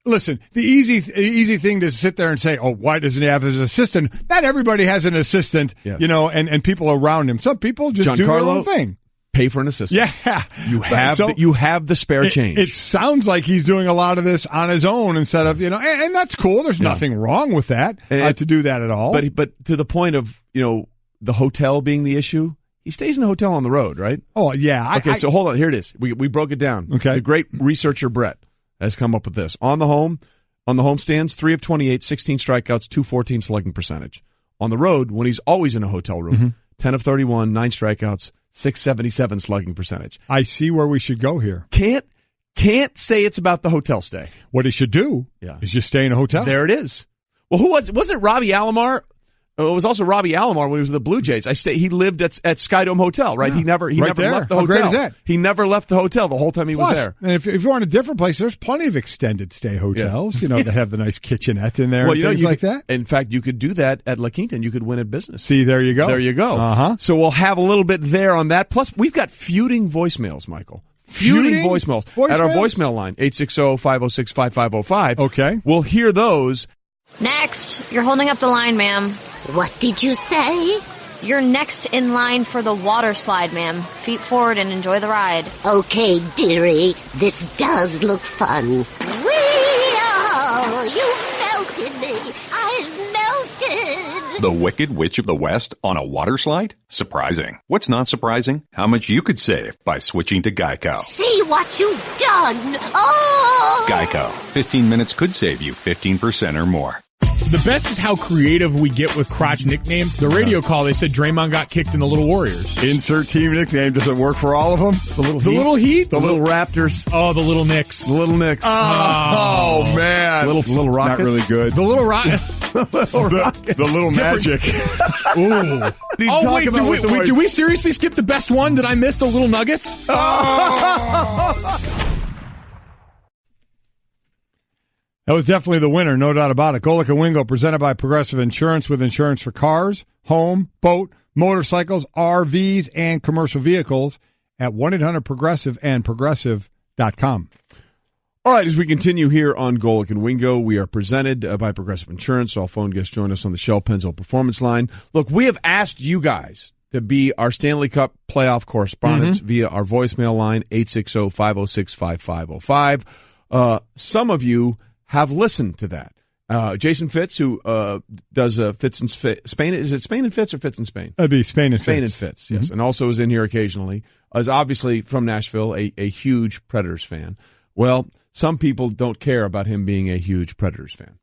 listen, the easy thing to sit there and say, oh, why doesn't he have his assistant? Not everybody has an assistant, yes. And people around him. Some people just do their own thing. Pay for an assistant. Yeah. You have the spare change. It sounds like he's doing a lot of this on his own instead of, and that's cool. There's nothing wrong with that, to do that at all. But to the point of, the hotel being the issue, he stays in a hotel on the road, right? Oh, yeah. So hold on. Here it is. We broke it down. Okay. The great researcher Brett has come up with this. On the home stands, 3 of 28, 16 strikeouts, 214 slugging percentage. On the road, when he's always in a hotel room, 10 of 31, 9 strikeouts, 677 slugging percentage. I see where we should go here. Can't say it's about the hotel stay. What he should do is just stay in a hotel. There it is. Well, wasn't Robbie Alomar? It was also Robbie Alomar when he was with the Blue Jays. He lived at Skydome Hotel, right? Yeah. He never left the hotel. How great is that? He never left the hotel the whole time he was there. And if you want a different place, there's plenty of extended stay hotels, that have the nice kitchenette in there and things like that. In fact, you could do that at La Quinta and you could win at business. See, there you go. There you go. Uh-huh. So we'll have a little bit there on that. Plus, we've got feuding voicemails, Michael. Feuding voicemails at our voicemail line, 860-506-5505. Okay. We'll hear those. Next. You're holding up the line, ma'am. What did you say? You're next in line for the water slide, ma'am. Feet forward and enjoy the ride. Okay, dearie. This does look fun. Whee-oh! You melted me. I've melted. The Wicked Witch of the West on a water slide? Surprising. What's not surprising? How much you could save by switching to Geico. See what you've done. Oh! Geico. 15 minutes could save you 15% or more. The best is how creative we get with crotch nicknames. The radio call, they said Draymond got kicked in the Little Warriors. Insert team nickname. Does it work for all of them? The Little Heat? The Little Raptors. Oh, the Little Knicks. The Little Knicks. Oh man. Little Rockets. Not really good. The Little Rockets. The Little Magic. Ooh. Oh, wait, did we seriously skip the best one? Did I miss the Little Nuggets? That was definitely the winner, no doubt about it. Golic and Wingo, presented by Progressive Insurance, with insurance for cars, home, boat, motorcycles, RVs, and commercial vehicles at 1-800-PROGRESSIVE and Progressive.com. All right, as we continue here on Golic and Wingo, we are presented by Progressive Insurance. All phone guests join us on the Shell Pennzoil Performance Line. Look, we have asked you guys to be our Stanley Cup playoff correspondents via our voicemail line, 860-506-5505. Some of you have listened to that. Jason Fitz, who does Fitz in Spain. Is it Spain and Fitz or Fitz in Spain? It'd be Spain and Fitz. Spain and Fitz, yes. And also is in here occasionally. Is obviously from Nashville, a huge Predators fan. Well, some people don't care about him being a huge Predators fan.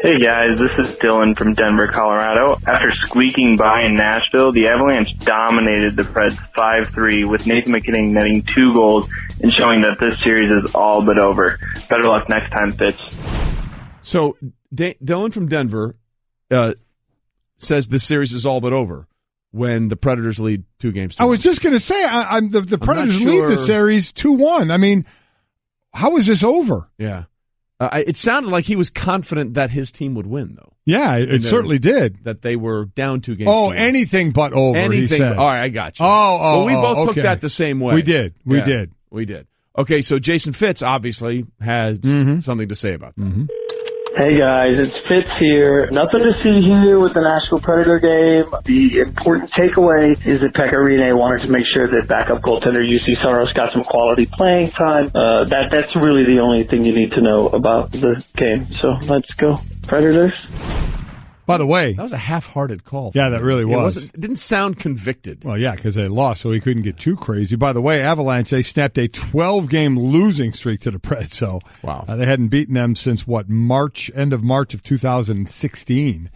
Hey guys, this is Dylan from Denver, Colorado. After squeaking by in Nashville, the Avalanche dominated the Preds 5-3 with Nathan McKinnon netting 2 goals and showing that this series is all but over. Better luck next time, Fitz. So Dylan from Denver says this series is all but over when the Predators lead 2-1. I was just going to say, the Predators lead the series 2-1. I mean, how is this over? Yeah. It sounded like he was confident that his team would win, though. Yeah, it certainly did. That they were down 2 games. Oh, anything but over, he said. All right, I got you. Well, we both took that the same way. We did. We did. Okay, so Jason Fitz obviously has something to say about that. Hey guys, it's Fitz here. Nothing to see here with the Nashville Predator game. The important takeaway is that Pekka Rinne wanted to make sure that backup goaltender UC Saros got some quality playing time. That's really the only thing you need to know about the game. So let's go Predators. By the way, that was a half-hearted call. Yeah, that really was. It didn't sound convicted. Well, yeah, because they lost, so he couldn't get too crazy. By the way, Avalanche, they snapped a 12-game losing streak to the Preds. So wow. They hadn't beaten them since, end of March of 2016.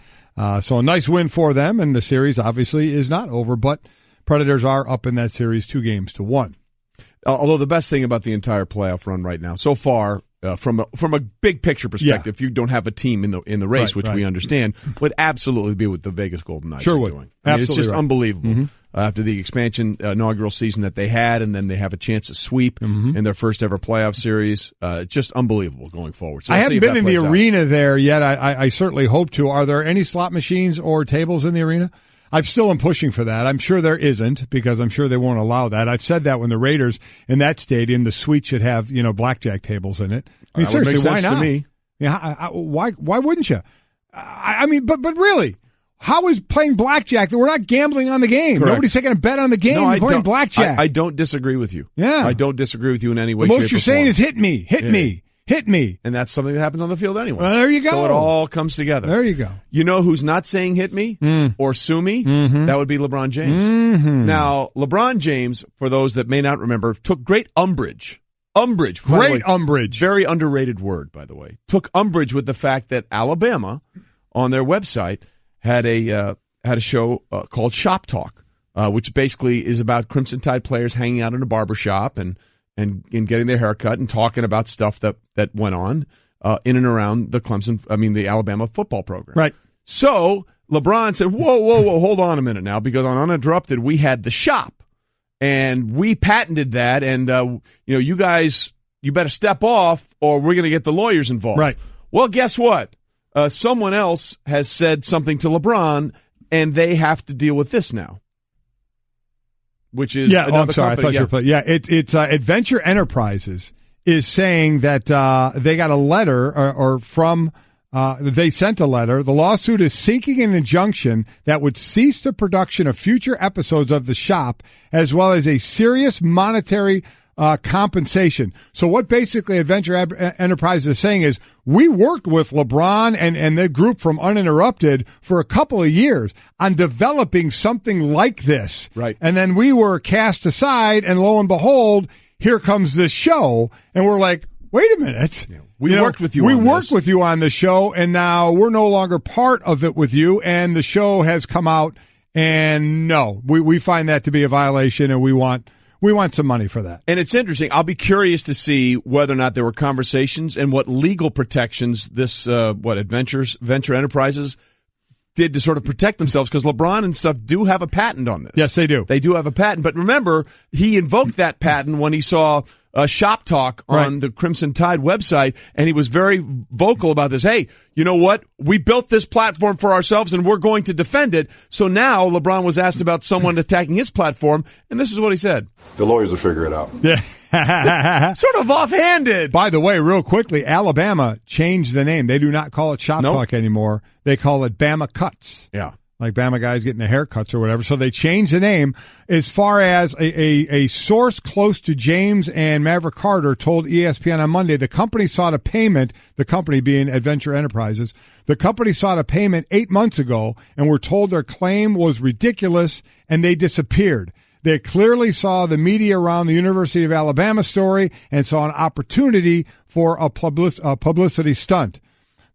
So a nice win for them, and the series obviously is not over, but Predators are up in that series 2-1. Although the best thing about the entire playoff run right now, so far, from a big picture perspective, you don't have a team in the race, which we understand, would absolutely be what the Vegas Golden Knights are doing. I mean, it's just unbelievable. After the expansion inaugural season that they had, and then they have a chance to sweep in their first ever playoff series. Just unbelievable going forward. So I haven't been in the arena there yet. I certainly hope to. Are there any slot machines or tables in the arena? I still am pushing for that. I'm sure there isn't, because I'm sure they won't allow that. I've said that when the Raiders in that stadium, the suite should have, blackjack tables in it. I mean, seriously, why not? To me. Yeah, why wouldn't you? I mean, but really, how is playing blackjack that we're not gambling on the game? Correct. Nobody's taking a bet on the game. No, we're playing blackjack. I don't disagree with you. Yeah. I don't disagree with you in any way, the shape, most you're or saying form. is hit me. Hit me. And that's something that happens on the field anyway. Well, there you go. So it all comes together. There you go. You know who's not saying hit me or sue me? That would be LeBron James. Now, LeBron James, for those that may not remember, took great umbrage. Umbrage. Very underrated word, by the way. Took umbrage with the fact that Alabama, on their website, had a show called Shop Talk, which basically is about Crimson Tide players hanging out in a barbershop and getting their hair cut and talking about stuff that went on in and around the Alabama football program. Right. So LeBron said, whoa, hold on a minute now, because on Uninterrupted we had the shop, and we patented that, and you guys, you better step off, or we're going to get the lawyers involved. Right. Well, guess what? Someone else has said something to LeBron, and they have to deal with this now. Which is I'm sorry. I thought you were playing. Yeah, it's Adventure Enterprises is saying that they got a letter they sent a letter. The lawsuit is seeking an injunction that would cease the production of future episodes of The Shop, as well as a serious monetary compensation. So what basically Adventure Enterprises is saying is, we worked with LeBron and the group from Uninterrupted for a couple of years on developing something like this. Right. And then we were cast aside, and lo and behold, here comes this show. And we're like, wait a minute. Yeah. We worked with you on the show, and now we're no longer part of it with you. And the show has come out, and no, we find that to be a violation, and we want some money for that. And it's interesting. I'll be curious to see whether or not there were conversations and what legal protections this Venture Enterprises did to sort of protect themselves, because LeBron and stuff do have a patent on this. Yes, they do. They do have a patent. But remember, he invoked that patent when he saw Shop Talk on the Crimson Tide website, and he was very vocal about this. Hey, you know what? We built this platform for ourselves, and we're going to defend it. So now LeBron was asked about someone attacking his platform, and this is what he said. The lawyers will figure it out. Yeah. Sort of offhanded. By the way, real quickly, Alabama changed the name. They do not call it Shop Talk anymore. They call it Bama Cuts. Yeah. Like Bama guys getting their haircuts or whatever. So they changed the name. As far as a source close to James and Maverick Carter told ESPN on Monday, the company sought a payment, the company being Adventure Enterprises, the company sought a payment 8 months ago and were told their claim was ridiculous, and they disappeared. They clearly saw the media around the University of Alabama story and saw an opportunity for a publicity stunt.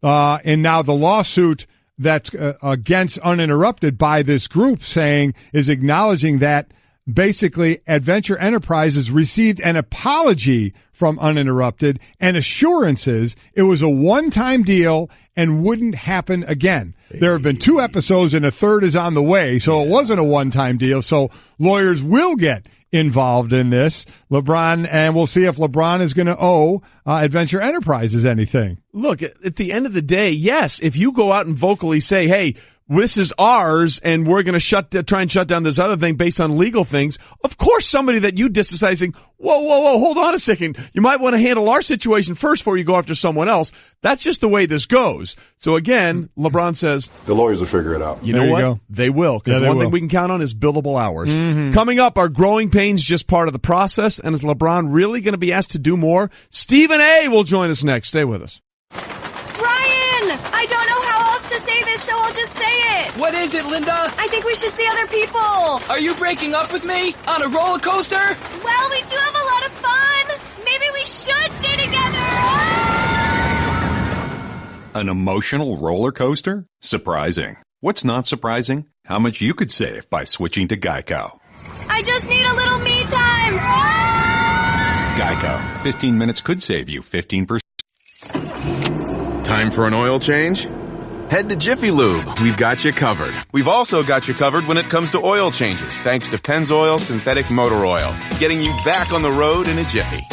And now the lawsuit that's against Uninterrupted by this group is acknowledging that basically Adventure Enterprises received an apology from Uninterrupted and assurances it was a one-time deal and wouldn't happen again. There have been 2 episodes and a third is on the way, so it wasn't a one-time deal. So lawyers will get involved in this, LeBron, and we'll see if LeBron is going to owe Adventure Enterprises anything. Look, at the end of the day, yes, if you go out and vocally say, hey, this is ours, and we're going to try and shut down this other thing based on legal things, of course somebody that you dislike is saying, whoa, hold on a second. You might want to handle our situation first before you go after someone else. That's just the way this goes. So again, LeBron says, the lawyers will figure it out. You know what? They will, because one thing we can count on is billable hours. Coming up, are growing pains just part of the process, and is LeBron really going to be asked to do more? Stephen A. will join us next. Stay with us. Ryan, I I don't know how else to say this, so I'll just say it. What is it, Linda? I think we should see other people. Are you breaking up with me? On a roller coaster? Well, we do have a lot of fun. Maybe we should stay together. An emotional roller coaster? Surprising. What's not surprising? How much you could save by switching to Geico. I just need a little me time. Geico. 15 minutes could save you 15%. Time for an oil change? Head to Jiffy Lube. We've got you covered. We've also got you covered when it comes to oil changes, thanks to Pennzoil Synthetic Motor Oil, getting you back on the road in a jiffy.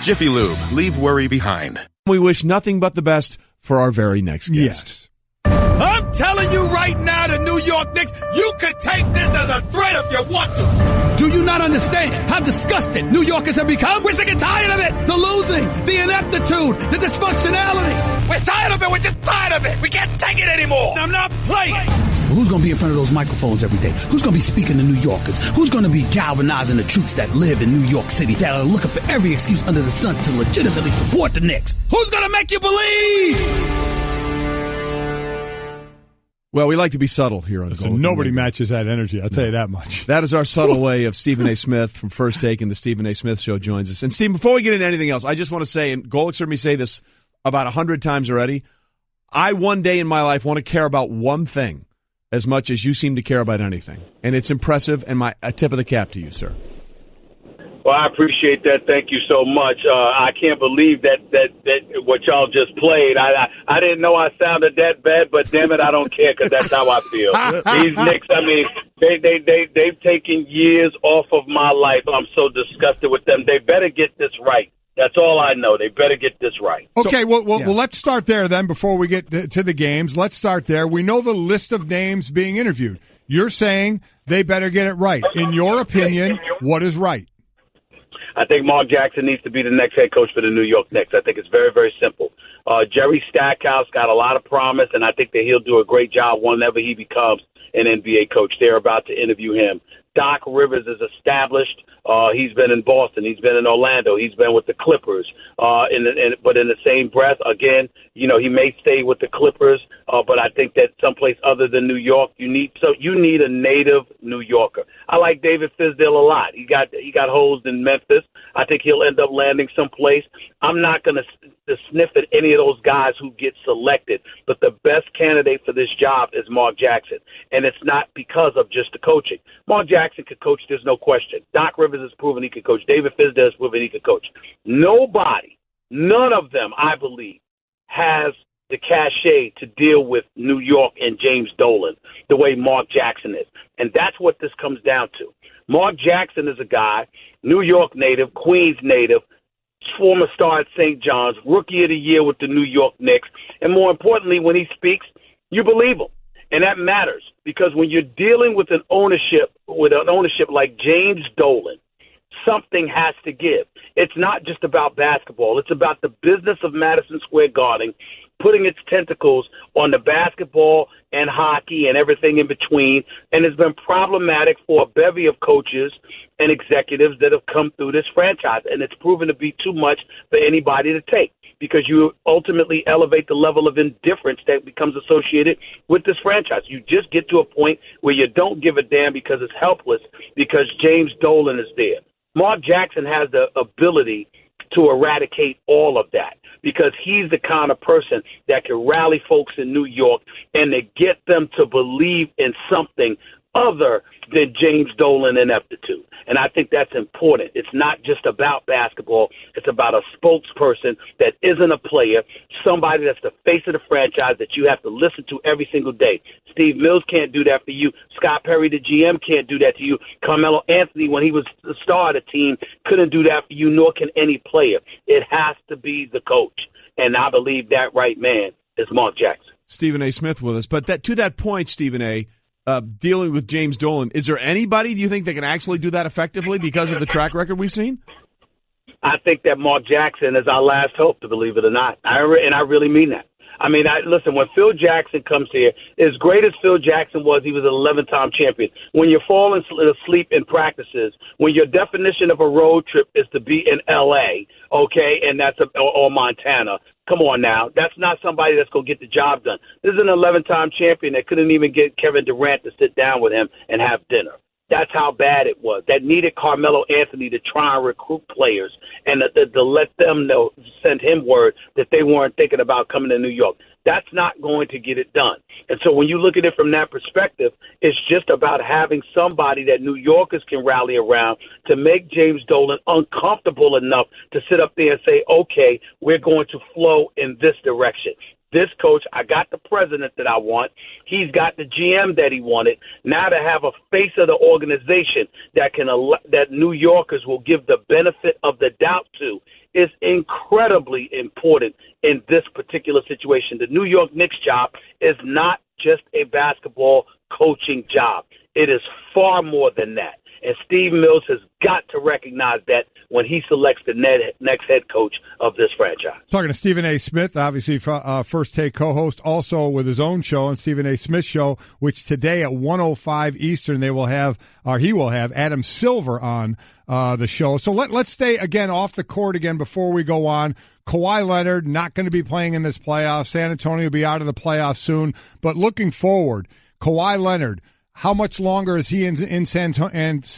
Jiffy Lube. Leave worry behind. We wish nothing but the best for our very next guest. Yes. I'm telling you right now, the New York Knicks, you could take this as a threat if you want to. Do you not understand how disgusted New Yorkers have become? We're sick and tired of it. The losing, the ineptitude, the dysfunctionality. We're tired of it. We're just tired of it. We can't take it anymore. I'm not playing. Well, who's going to be in front of those microphones every day? Who's going to be speaking to New Yorkers? Who's going to be galvanizing the troops that live in New York City that are looking for every excuse under the sun to legitimately support the Knicks? Who's going to make you believe? Well, we like to be subtle here on Golic. Nobody matches that energy, I'll tell you that much. That is our subtle way of Stephen A. Smith from First Take, and the Stephen A. Smith Show joins us. And Stephen, before we get into anything else, I just want to say, and Golic's heard me say this about 100 times already, I one day in my life want to care about one thing as much as you seem to care about anything. And it's impressive, and a tip of the cap to you, sir. Well, I appreciate that. Thank you so much. I can't believe that what y'all just played. I didn't know I sounded that bad, but damn it, I don't care because that's how I feel. These Knicks, I mean, they've taken years off of my life. I'm so disgusted with them. They better get this right. That's all I know. They better get this right. Okay, well, let's start there then before we get to the games. Let's start there. We know the list of names being interviewed. You're saying they better get it right. In your opinion, what is right? I think Mark Jackson needs to be the next head coach for the New York Knicks. I think it's very, very simple. Jerry Stackhouse got a lot of promise, and I think that he'll do a great job whenever he becomes an NBA coach. They're about to interview him. Doc Rivers is established. He's been in Boston. He's been in Orlando. He's been with the Clippers. But in the same breath, again, you know, he may stay with the Clippers. But I think that someplace other than New York, you need a native New Yorker. I like David Fizdale a lot. He got hosed in Memphis. I think he'll end up landing someplace. I'm not going to sniff at any of those guys who get selected, but the best candidate for this job is Mark Jackson, and it's not because of just the coaching. Mark Jackson could coach, there's no question. Doc Rivers has proven he could coach. David Fizdale has proven he could coach. None of them, I believe, has the cachet to deal with New York and James Dolan the way Mark Jackson is. And that's what this comes down to. Mark Jackson is a guy, New York native, Queens native, former star at St. John's, rookie of the year with the New York Knicks. And more importantly, when he speaks, you believe him. And that matters because when you're dealing with an ownership like James Dolan, something has to give. It's not just about basketball. It's about the business of Madison Square Garden putting its tentacles on the basketball and hockey and everything in between, and it's been problematic for a bevy of coaches and executives that have come through this franchise, and it's proven to be too much for anybody to take because you ultimately elevate the level of indifference that becomes associated with this franchise. You just get to a point where you don't give a damn because it's helpless because James Dolan is there. Mark Jackson has the ability to eradicate all of that because he's the kind of person that can rally folks in New York and to get them to believe in something other than James Dolan ineptitude. And I think that's important. It's not just about basketball. It's about a spokesperson that isn't a player, somebody that's the face of the franchise that you have to listen to every single day. Steve Mills can't do that for you. Scott Perry, the GM, can't do that to you. Carmelo Anthony, when he was the star of the team, couldn't do that for you, nor can any player. It has to be the coach. And I believe that right man is Mark Jackson. Stephen A. Smith with us. But to that point, Stephen A., dealing with James Dolan, is there anybody, do you think, that can actually do that effectively because of the track record we've seen? I think that Mark Jackson is our last hope, to believe it or not. And I really mean that. I mean, listen, when Phil Jackson comes here, as great as Phil Jackson was, he was an 11-time champion. When you're falling asleep in practices, when your definition of a road trip is to be in L.A., okay, and or Montana, come on now. That's not somebody that's going to get the job done. This is an 11-time champion that couldn't even get Kevin Durant to sit down with him and have dinner. That's how bad it was. That needed Carmelo Anthony to try and recruit players and to let them know, send him word that they weren't thinking about coming to New York. That's not going to get it done. And so when you look at it from that perspective, it's just about having somebody that New Yorkers can rally around to make James Dolan uncomfortable enough to sit up there and say, okay, we're going to flow in this direction. This coach, I got the president that I want. He's got the GM that he wanted. Now to have a face of the organization that New Yorkers will give the benefit of the doubt to is incredibly important in this particular situation. The New York Knicks job is not just a basketball coaching job. It is far more than that. And Steve Mills has got to recognize that when he selects the next head coach of this franchise. Talking to Stephen A. Smith, obviously First Take co-host, also with his own show on Stephen A. Smith Show, which today at 1:05 Eastern he will have Adam Silver on the show. So let's stay again off the court again before we go on. Kawhi Leonard not going to be playing in this playoff. San Antonio will be out of the playoffs soon. But looking forward, Kawhi Leonard, how much longer is he in San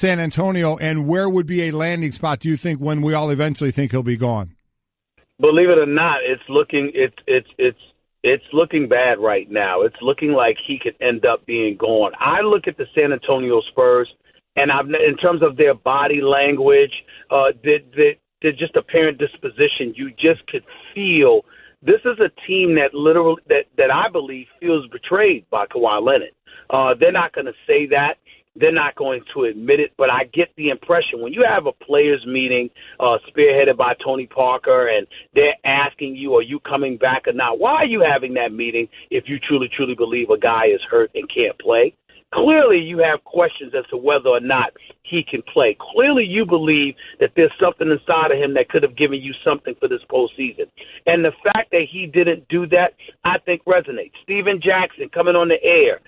Antonio, and where would be a landing spot, do you think, when we all eventually think he'll be gone? Believe it or not, it's looking bad right now. It's looking like he could end up being gone. I look at the San Antonio Spurs, and in terms of their body language, they're just apparent disposition. You just could feel this is a team that I believe feels betrayed by Kawhi Leonard. They're not going to say that. They're not going to admit it, but I get the impression when you have a players meeting spearheaded by Tony Parker and they're asking you, are you coming back or not? Why are you having that meeting if you truly, truly believe a guy is hurt and can't play? Clearly you have questions as to whether or not he can play. Clearly you believe that there's something inside of him that could have given you something for this postseason. And the fact that he didn't do that, I think resonates. Steven Jackson coming on the air,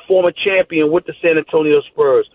former champion with the San Antonio Spurs.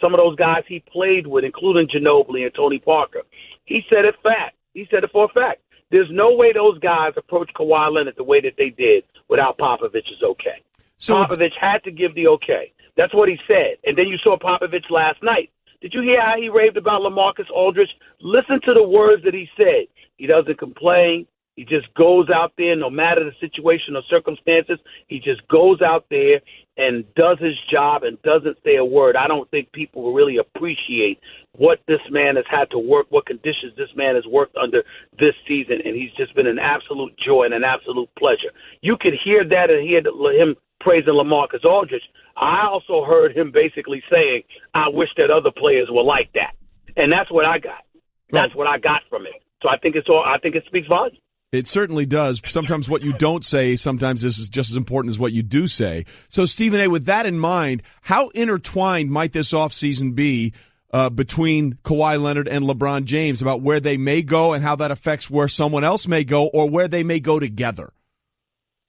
Some of those guys he played with, including Ginobili and Tony Parker. He said it for a fact. There's no way those guys approached Kawhi Leonard the way that they did without Popovich's okay. So Popovich had to give the okay. That's what he said. And then you saw Popovich last night. Did you hear how he raved about LaMarcus Aldridge? Listen to the words that he said. He doesn't complain. He just goes out there, no matter the situation or circumstances. He just goes out there and does his job and doesn't say a word. I don't think people will really appreciate what this man has had to work, what conditions this man has worked under this season, and he's just been an absolute joy and an absolute pleasure. You could hear that and hear him praising LaMarcus Aldridge. I also heard him basically saying, I wish that other players were like that. And that's what I got. That's what I got from it. So I think it speaks volumes. It certainly does. Sometimes what you don't say, sometimes this is just as important as what you do say. So, Stephen A., with that in mind, how intertwined might this offseason be between Kawhi Leonard and LeBron James about where they may go and how that affects where someone else may go or where they may go together?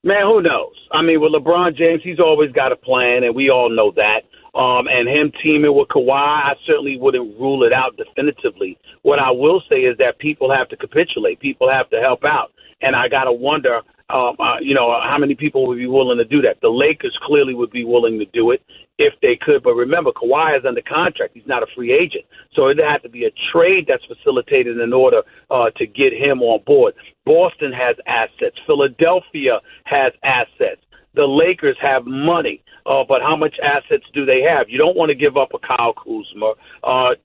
Man, who knows? I mean, with LeBron James, he's always got a plan, and we all know that. And him teaming with Kawhi, I certainly wouldn't rule it out definitively. What I will say is that people have to capitulate. People have to help out. And I got to wonder, how many people would be willing to do that. The Lakers clearly would be willing to do it if they could. But remember, Kawhi is under contract. He's not a free agent. So it'd have to be a trade that's facilitated in order to get him on board. Boston has assets. Philadelphia has assets. The Lakers have money, but how much assets do they have? You don't want to give up a Kyle Kuzma,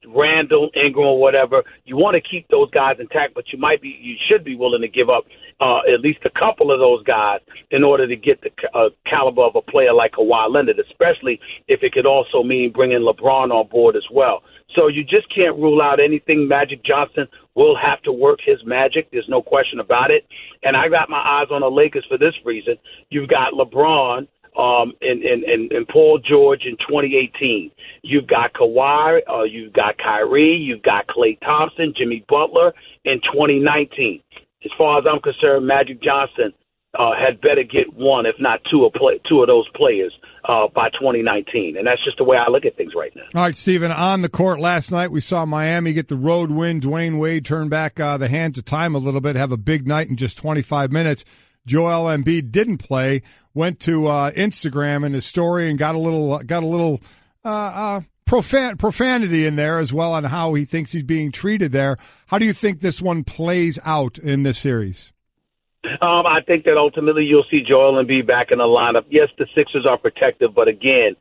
Randall, Ingram, or whatever. You want to keep those guys intact, but you should be willing to give up at least a couple of those guys in order to get the caliber of a player like Kawhi Leonard, especially if it could also mean bringing LeBron on board as well. So you just can't rule out anything. Magic Johnson will have to work his magic. There's no question about it. And I got my eyes on the Lakers for this reason. You've got LeBron and Paul George in 2018. You've got Kawhi, you've got Kyrie, you've got Klay Thompson, Jimmy Butler in 2019. As far as I'm concerned, Magic Johnson had better get one, if not two of those players by 2019. And that's just the way I look at things right now. All right, Stephen, on the court last night, we saw Miami get the road win. Dwayne Wade turn back the hands of time a little bit, have a big night in just 25 minutes. Joel Embiid didn't play, went to Instagram in his story and got a little profanity in there as well on how he thinks he's being treated there. How do you think this one plays out in this series? I think that ultimately you'll see Joel Embiid back in the lineup. Yes, the Sixers are protective, but again,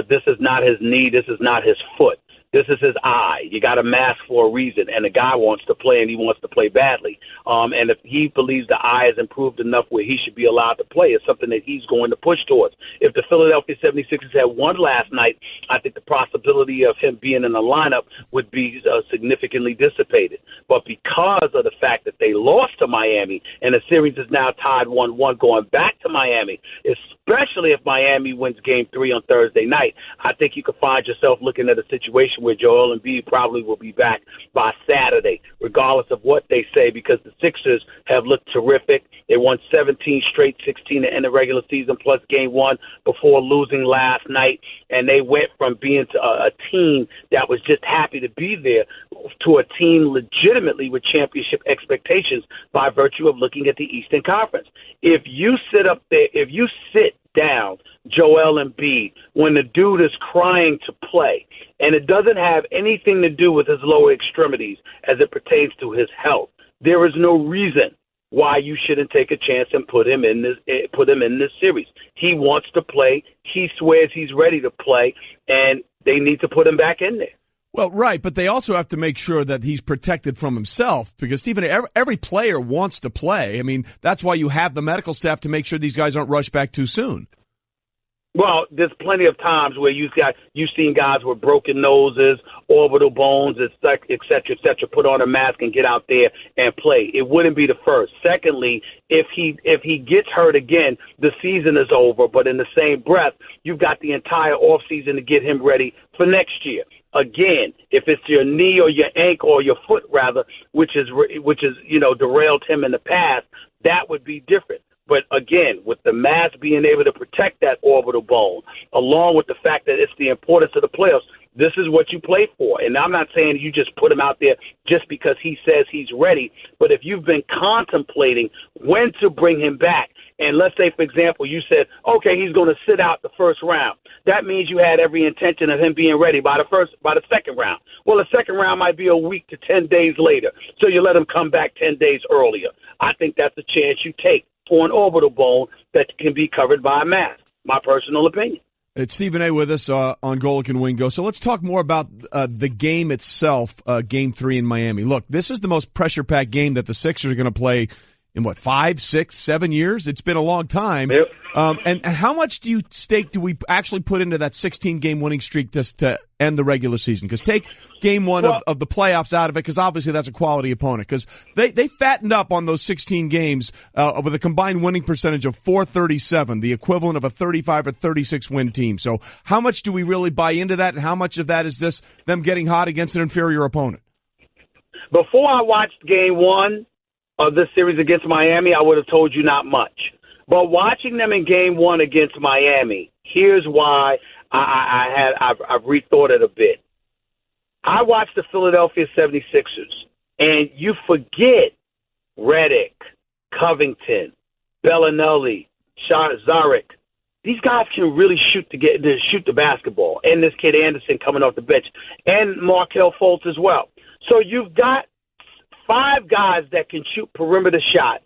this is not his knee. This is not his foot. This is his eye. You got a mask for a reason, and the guy wants to play, and he wants to play badly. And if he believes the eye has improved enough where he should be allowed to play, it's something that he's going to push towards. If the Philadelphia 76ers had won last night, I think the possibility of him being in the lineup would be significantly dissipated. But because of the fact that they lost to Miami, and the series is now tied 1-1 going back to Miami, especially if Miami wins Game 3 on Thursday night, I think you could find yourself looking at a situation where Joel Embiid probably will be back by Saturday, regardless of what they say, because the Sixers have looked terrific. They won 17 straight, 16 to end the regular season, plus Game 1 before losing last night. And they went from being a team that was just happy to be there to a team legitimately with championship expectations by virtue of looking at the Eastern Conference. If you sit down Joel Embiid when the dude is crying to play, and it doesn't have anything to do with his lower extremities as it pertains to his health, there is no reason why you shouldn't take a chance and put him in this series. He wants to play. He swears he's ready to play, and they need to put him back in there. Well, right, but they also have to make sure that he's protected from himself, because, Stephen, every player wants to play. I mean, that's why you have the medical staff to make sure these guys aren't rushed back too soon. Well, there's plenty of times where you've seen guys with broken noses, orbital bones, et cetera, put on a mask and get out there and play. It wouldn't be the first. Secondly, if he gets hurt again, the season is over. But in the same breath, you've got the entire offseason to get him ready for next year. Again, if it's your knee or your ankle or your foot rather, which is derailed him in the past, that would be different. But again, with the mask being able to protect that orbital bone, along with the fact that it's the importance of the playoffs, this is what you play for. And I'm not saying you just put him out there just because he says he's ready. But if you've been contemplating when to bring him back, and let's say, for example, you said, okay, he's going to sit out the first round. That means you had every intention of him being ready by the second round. Well, the second round might be a week to 10 days later. So you let him come back 10 days earlier. I think that's a chance you take for an orbital bone that can be covered by a mask. My personal opinion. It's Stephen A. with us on Golic and Wingo. So let's talk more about the game itself, Game 3 in Miami. Look, this is the most pressure-packed game that the Sixers are going to play in, 5, 6, 7 years? It's been a long time. Yep. And how much do we actually put into that 16-game winning streak just to end the regular season? Because take Game 1 of the playoffs out of it, because obviously that's a quality opponent. Because they fattened up on those 16 games with a combined winning percentage of .437, the equivalent of a 35 or 36 win team. So how much do we really buy into that, and how much of that is them getting hot against an inferior opponent? Before I watched Game 1 of this series against Miami, I would have told you not much. But watching them in Game 1 against Miami, here's why I've rethought it a bit. I watched the Philadelphia 76ers, and you forget Redick, Covington, Bellinelli, Zarek. These guys can really shoot the basketball, and this kid Anderson coming off the bench, and Markelle Fultz as well. So you've got 5 guys that can shoot perimeter shots,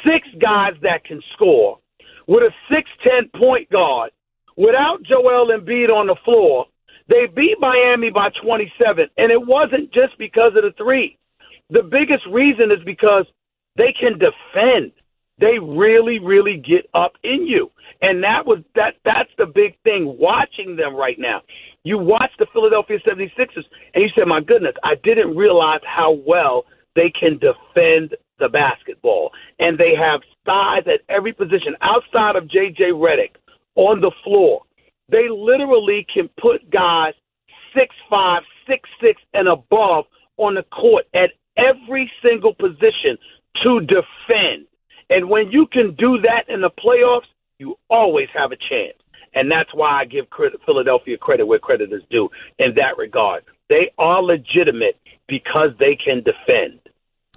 6 guys that can score, with a 6'10" point guard. Without Joel Embiid on the floor, they beat Miami by 27, and it wasn't just because of the three. The biggest reason is because they can defend. They really, really get up in you. And that's the big thing watching them right now. You watch the Philadelphia 76ers, and you say, my goodness, I didn't realize how well they can defend the basketball. And they have size at every position outside of J.J. Redick on the floor. They literally can put guys 6'5", 6'6", and above on the court at every single position to defend. And when you can do that in the playoffs, you always have a chance. And that's why I give Philadelphia credit where credit is due in that regard. They are legitimate because they can defend.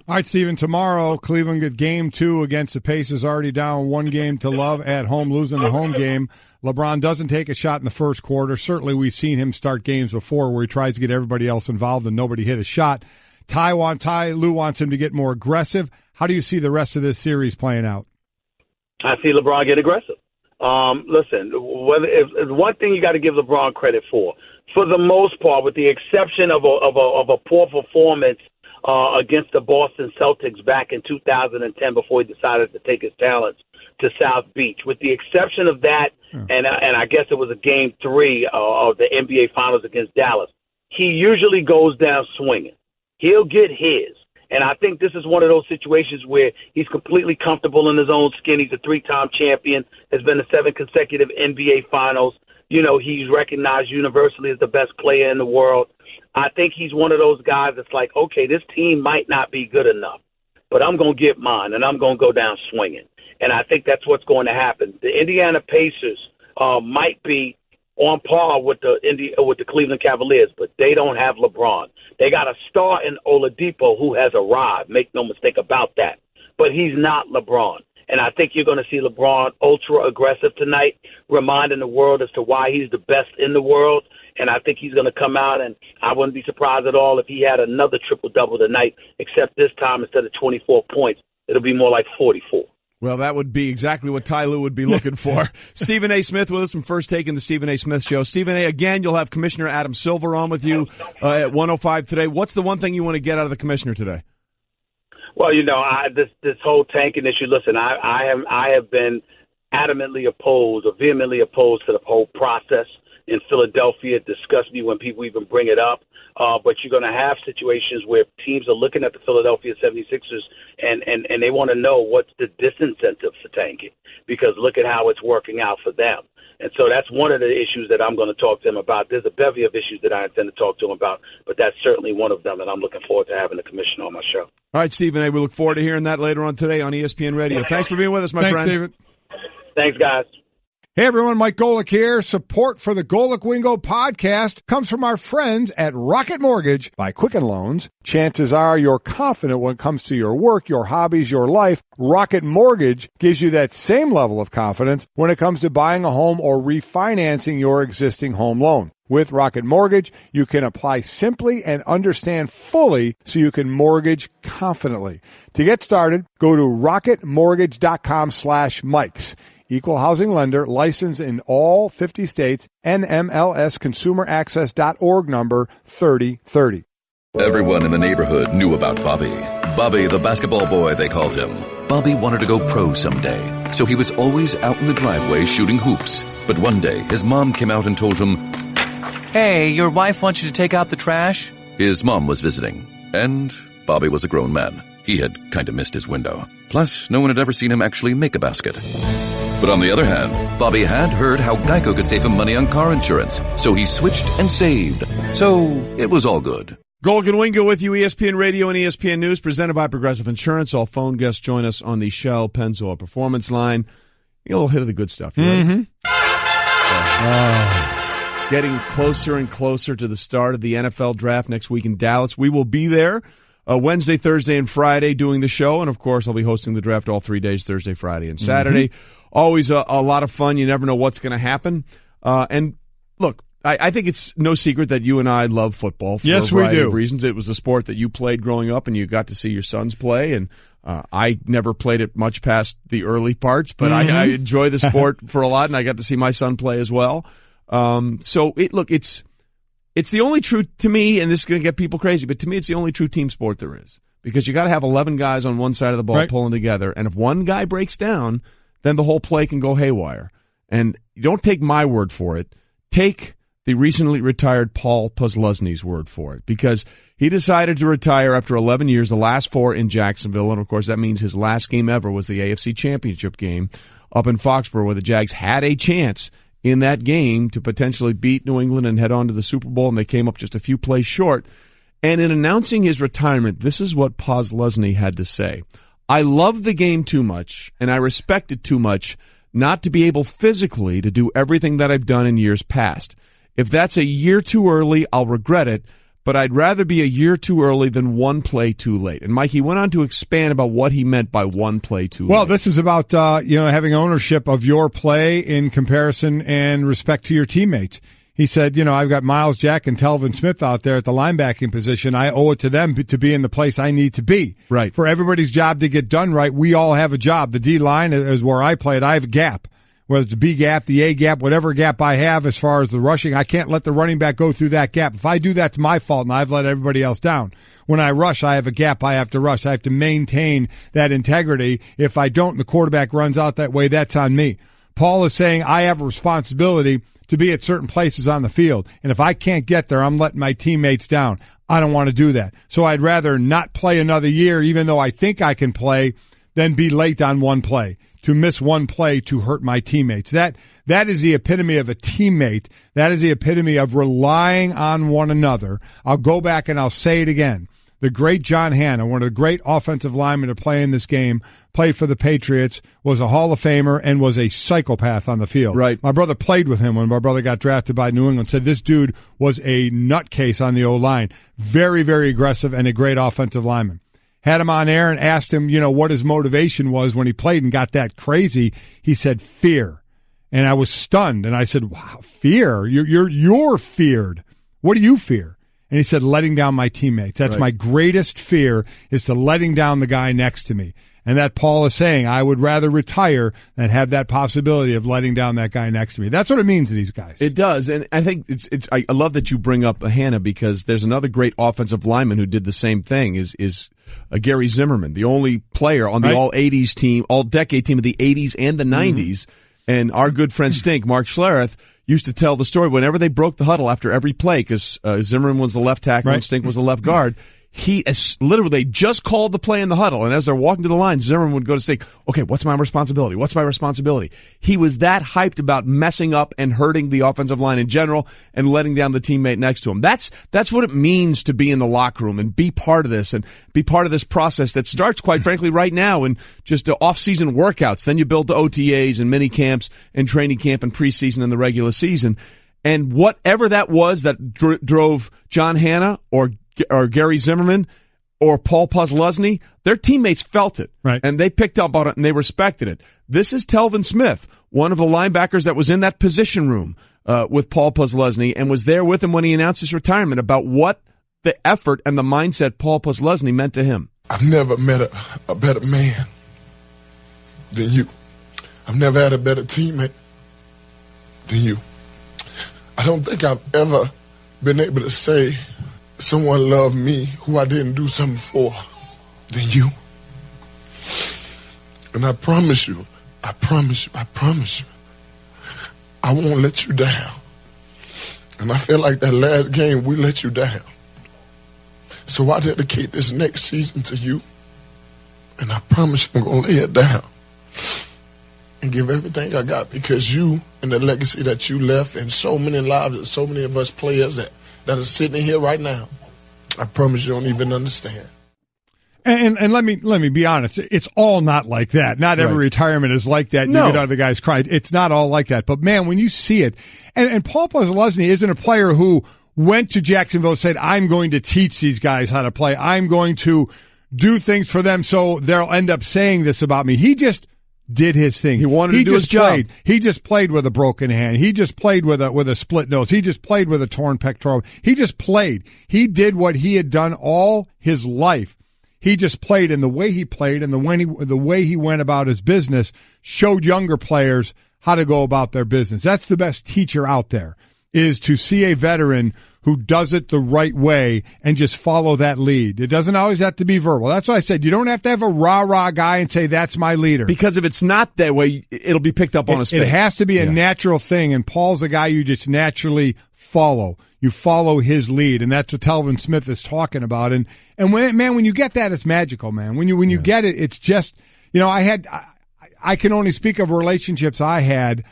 All right, Steven, tomorrow, Cleveland get game 2 against the Pacers, already down 1-0 at home, losing the home game. LeBron doesn't take a shot in the first quarter. Certainly we've seen him start games before where he tries to get everybody else involved and nobody hit a shot. Lou wants him to get more aggressive. How do you see the rest of this series playing out? I see LeBron get aggressive. Listen, if one thing you got to give LeBron credit for the most part, with the exception of a poor performance against the Boston Celtics back in 2010 before he decided to take his talents to South Beach. With the exception of that, and I guess it was a Game 3 of the NBA Finals against Dallas, he usually goes down swinging. He'll get his. And I think this is one of those situations where he's completely comfortable in his own skin. He's a 3-time champion, has been to 7 consecutive NBA Finals. You know, he's recognized universally as the best player in the world. I think he's one of those guys that's like, okay, this team might not be good enough, but I'm going to get mine, and I'm going to go down swinging. And I think that's what's going to happen. The Indiana Pacers might be on par with the Cleveland Cavaliers, but they don't have LeBron. They got a star in Oladipo who has arrived. Make no mistake about that. But he's not LeBron. And I think you're going to see LeBron ultra aggressive tonight, reminding the world as to why he's the best in the world. And I think he's going to come out, and I wouldn't be surprised at all if he had another triple-double tonight, except this time instead of 24 points, it'll be more like 44. Well, that would be exactly what Ty Lue would be looking for. Stephen A. Smith with us from First Take in the Stephen A. Smith Show. Stephen A., again, you'll have Commissioner Adam Silver on with you at 1:05 today. What's the one thing you want to get out of the commissioner today? Well, you know, this whole tanking issue, listen, I have been adamantly opposed or vehemently opposed to the whole process in Philadelphia. It disgusts me when people even bring it up. But you're going to have situations where teams are looking at the Philadelphia 76ers and they want to know what's the disincentive for tanking, because look at how it's working out for them. And so that's one of the issues that I'm going to talk to them about. There's a bevy of issues that I intend to talk to them about, but that's certainly one of them, and I'm looking forward to having the commissioner on my show. All right, Stephen A., we look forward to hearing that later on today on ESPN Radio. Thanks for being with us, my friend. Thanks, David. Thanks, guys. Hey, everyone, Mike Golic here. Support for the Golic Wingo podcast comes from our friends at Rocket Mortgage by Quicken Loans. Chances are you're confident when it comes to your work, your hobbies, your life. Rocket Mortgage gives you that same level of confidence when it comes to buying a home or refinancing your existing home loan. With Rocket Mortgage, you can apply simply and understand fully so you can mortgage confidently. To get started, go to rocketmortgage.com/Mikes. Equal housing lender, licensed in all 50 states, NMLSconsumeraccess.org number 3030. Everyone in the neighborhood knew about Bobby. Bobby, the basketball boy, they called him. Bobby wanted to go pro someday, so he was always out in the driveway shooting hoops. But one day, his mom came out and told him, "Hey, your wife wants you to take out the trash?" His mom was visiting, and Bobby was a grown man. He had kind of missed his window. Plus, no one had ever seen him actually make a basket. But on the other hand, Bobby had heard how Geico could save him money on car insurance, so he switched and saved. So it was all good. Golic and Wingo with you, ESPN Radio and ESPN News, presented by Progressive Insurance. All phone guests join us on the Shell Pennzoil Performance Line. A little hit of the good stuff. You ready? Getting closer and closer to the start of the NFL Draft next week in Dallas. We will be there Wednesday, Thursday, and Friday doing the show. And, of course, I'll be hosting the draft all 3 days, Thursday, Friday, and Saturday. Always a lot of fun. You never know what's going to happen. And, look, I think it's no secret that you and I love football for a variety of reasons. It was a sport that you played growing up, and you got to see your sons play. And I never played it much past the early parts, but I enjoy the sport for a lot, and I got to see my son play as well. So, it's the only true, to me, and this is going to get people crazy, but to me it's the only true team sport there is. Because you got to have 11 guys on one side of the ball pulling together, and if one guy breaks down, then the whole play can go haywire. And you don't take my word for it. Take the recently retired Paul Posluszny's word for it, because he decided to retire after 11 years, the last 4 in Jacksonville, and of course that means his last game ever was the AFC Championship game up in Foxborough, where the Jags had a chance in that game to potentially beat New England and head on to the Super Bowl, and they came up just a few plays short. And in announcing his retirement, this is what Posluszny had to say. I love the game too much, and I respect it too much not to be able physically to do everything that I've done in years past. If that's a year too early, I'll regret it, but I'd rather be a year too early than one play too late. And Mike, he went on to expand about what he meant by one play too late. Well, this is about having ownership of your play in comparison and respect to your teammates. He said, I've got Miles Jack and Telvin Smith out there at the linebacking position. I owe it to them to be in the place I need to be. Right. For everybody's job to get done right, we all have a job. The D-line is where I played. I have a gap. Whether it's the B gap, the A gap, whatever gap I have as far as the rushing, I can't let the running back go through that gap. If I do, that's my fault, and I've let everybody else down. When I rush, I have a gap I have to rush. I have to maintain that integrity. If I don't, and the quarterback runs out that way, that's on me. Paul is saying I have a responsibility to be at certain places on the field, and if I can't get there, I'm letting my teammates down. I don't want to do that. So I'd rather not play another year, even though I think I can play, than be late on one play. To miss one play to hurt my teammates. That is the epitome of a teammate. That is the epitome of relying on one another. I'll go back and I'll say it again. The great John Hanna, one of the great offensive linemen to play in this game, played for the Patriots, was a Hall of Famer, and was a psychopath on the field. Right. My brother played with him when my brother got drafted by New England. Said this dude was a nutcase on the O-line. Very, very aggressive and a great offensive lineman. Had him on air and asked him, what his motivation was when he played and got that crazy. He said, fear. And I was stunned. And I said, wow, fear? You're feared. What do you fear? And he said, letting down my teammates. That's right. My greatest fear, is to letting down the guy next to me. And that Paul is saying, I would rather retire than have that possibility of letting down that guy next to me. That's what it means to these guys. It does, and I think I love that you bring up Hanna, because there's another great offensive lineman who did the same thing. Is Gary Zimmerman, the only player on the all-'80s team, all-decade team of the 80s and the 90s. And our good friend Stink, Mark Schlereth, used to tell the story whenever they broke the huddle after every play, because Zimmerman was the left tackle and Stink was the left guard. They just called the play in the huddle, and as they're walking to the line, Zimmerman would go to Stink, okay, what's my responsibility? What's my responsibility? He was that hyped about messing up and hurting the offensive line in general and letting down the teammate next to him. That's what it means to be in the locker room and be part of this, and be part of this process that starts, quite frankly, right now in just off-season workouts. Then you build the OTAs and mini camps and training camp and preseason and the regular season. And whatever that was that drove John Hanna or Gary Zimmerman or Paul Posluszny, their teammates felt it. Right. And they picked up on it and they respected it. This is Telvin Smith, one of the linebackers that was in that position room with Paul Posluszny and was there with him when he announced his retirement, about what the effort and the mindset Paul Posluszny meant to him. I've never met a better man than you. I've never had a better teammate than you. I don't think I've ever been able to say someone loved me who I didn't do something for than you. And I promise you, I won't let you down. And I feel like that last game, we let you down. So I dedicate this next season to you. And I promise you I'm going to lay it down and give everything I got, because you and the legacy that you left in so many lives and so many of us players that are sitting here right now, I promise you don't even understand. And let me be honest, it's all not like that. Not every retirement is like that. No. You get other guys crying. It's not all like that. But man, when you see it, and Paul Posluszny isn't a player who went to Jacksonville and said, I'm going to teach these guys how to play. I'm going to do things for them so they'll end up saying this about me. He just did his thing. He wanted to do his job. He just played with a broken hand. He just played with a split nose. He just played with a torn pectoral. He just played. He did what he had done all his life. He just played, and the way he played and the way he went about his business showed younger players how to go about their business. That's the best teacher out there, is to see a veteran who does it the right way and just follow that lead. It doesn't always have to be verbal. That's why I said you don't have to have a rah-rah guy and say, that's my leader. Because if it's not that way, it'll be picked up on his face. It has to be a natural thing, and Paul's a guy you just naturally follow. You follow his lead, and that's what Telvin Smith is talking about. And when you get that, it's magical, man. When you get it, it's just, I can only speak of relationships I had,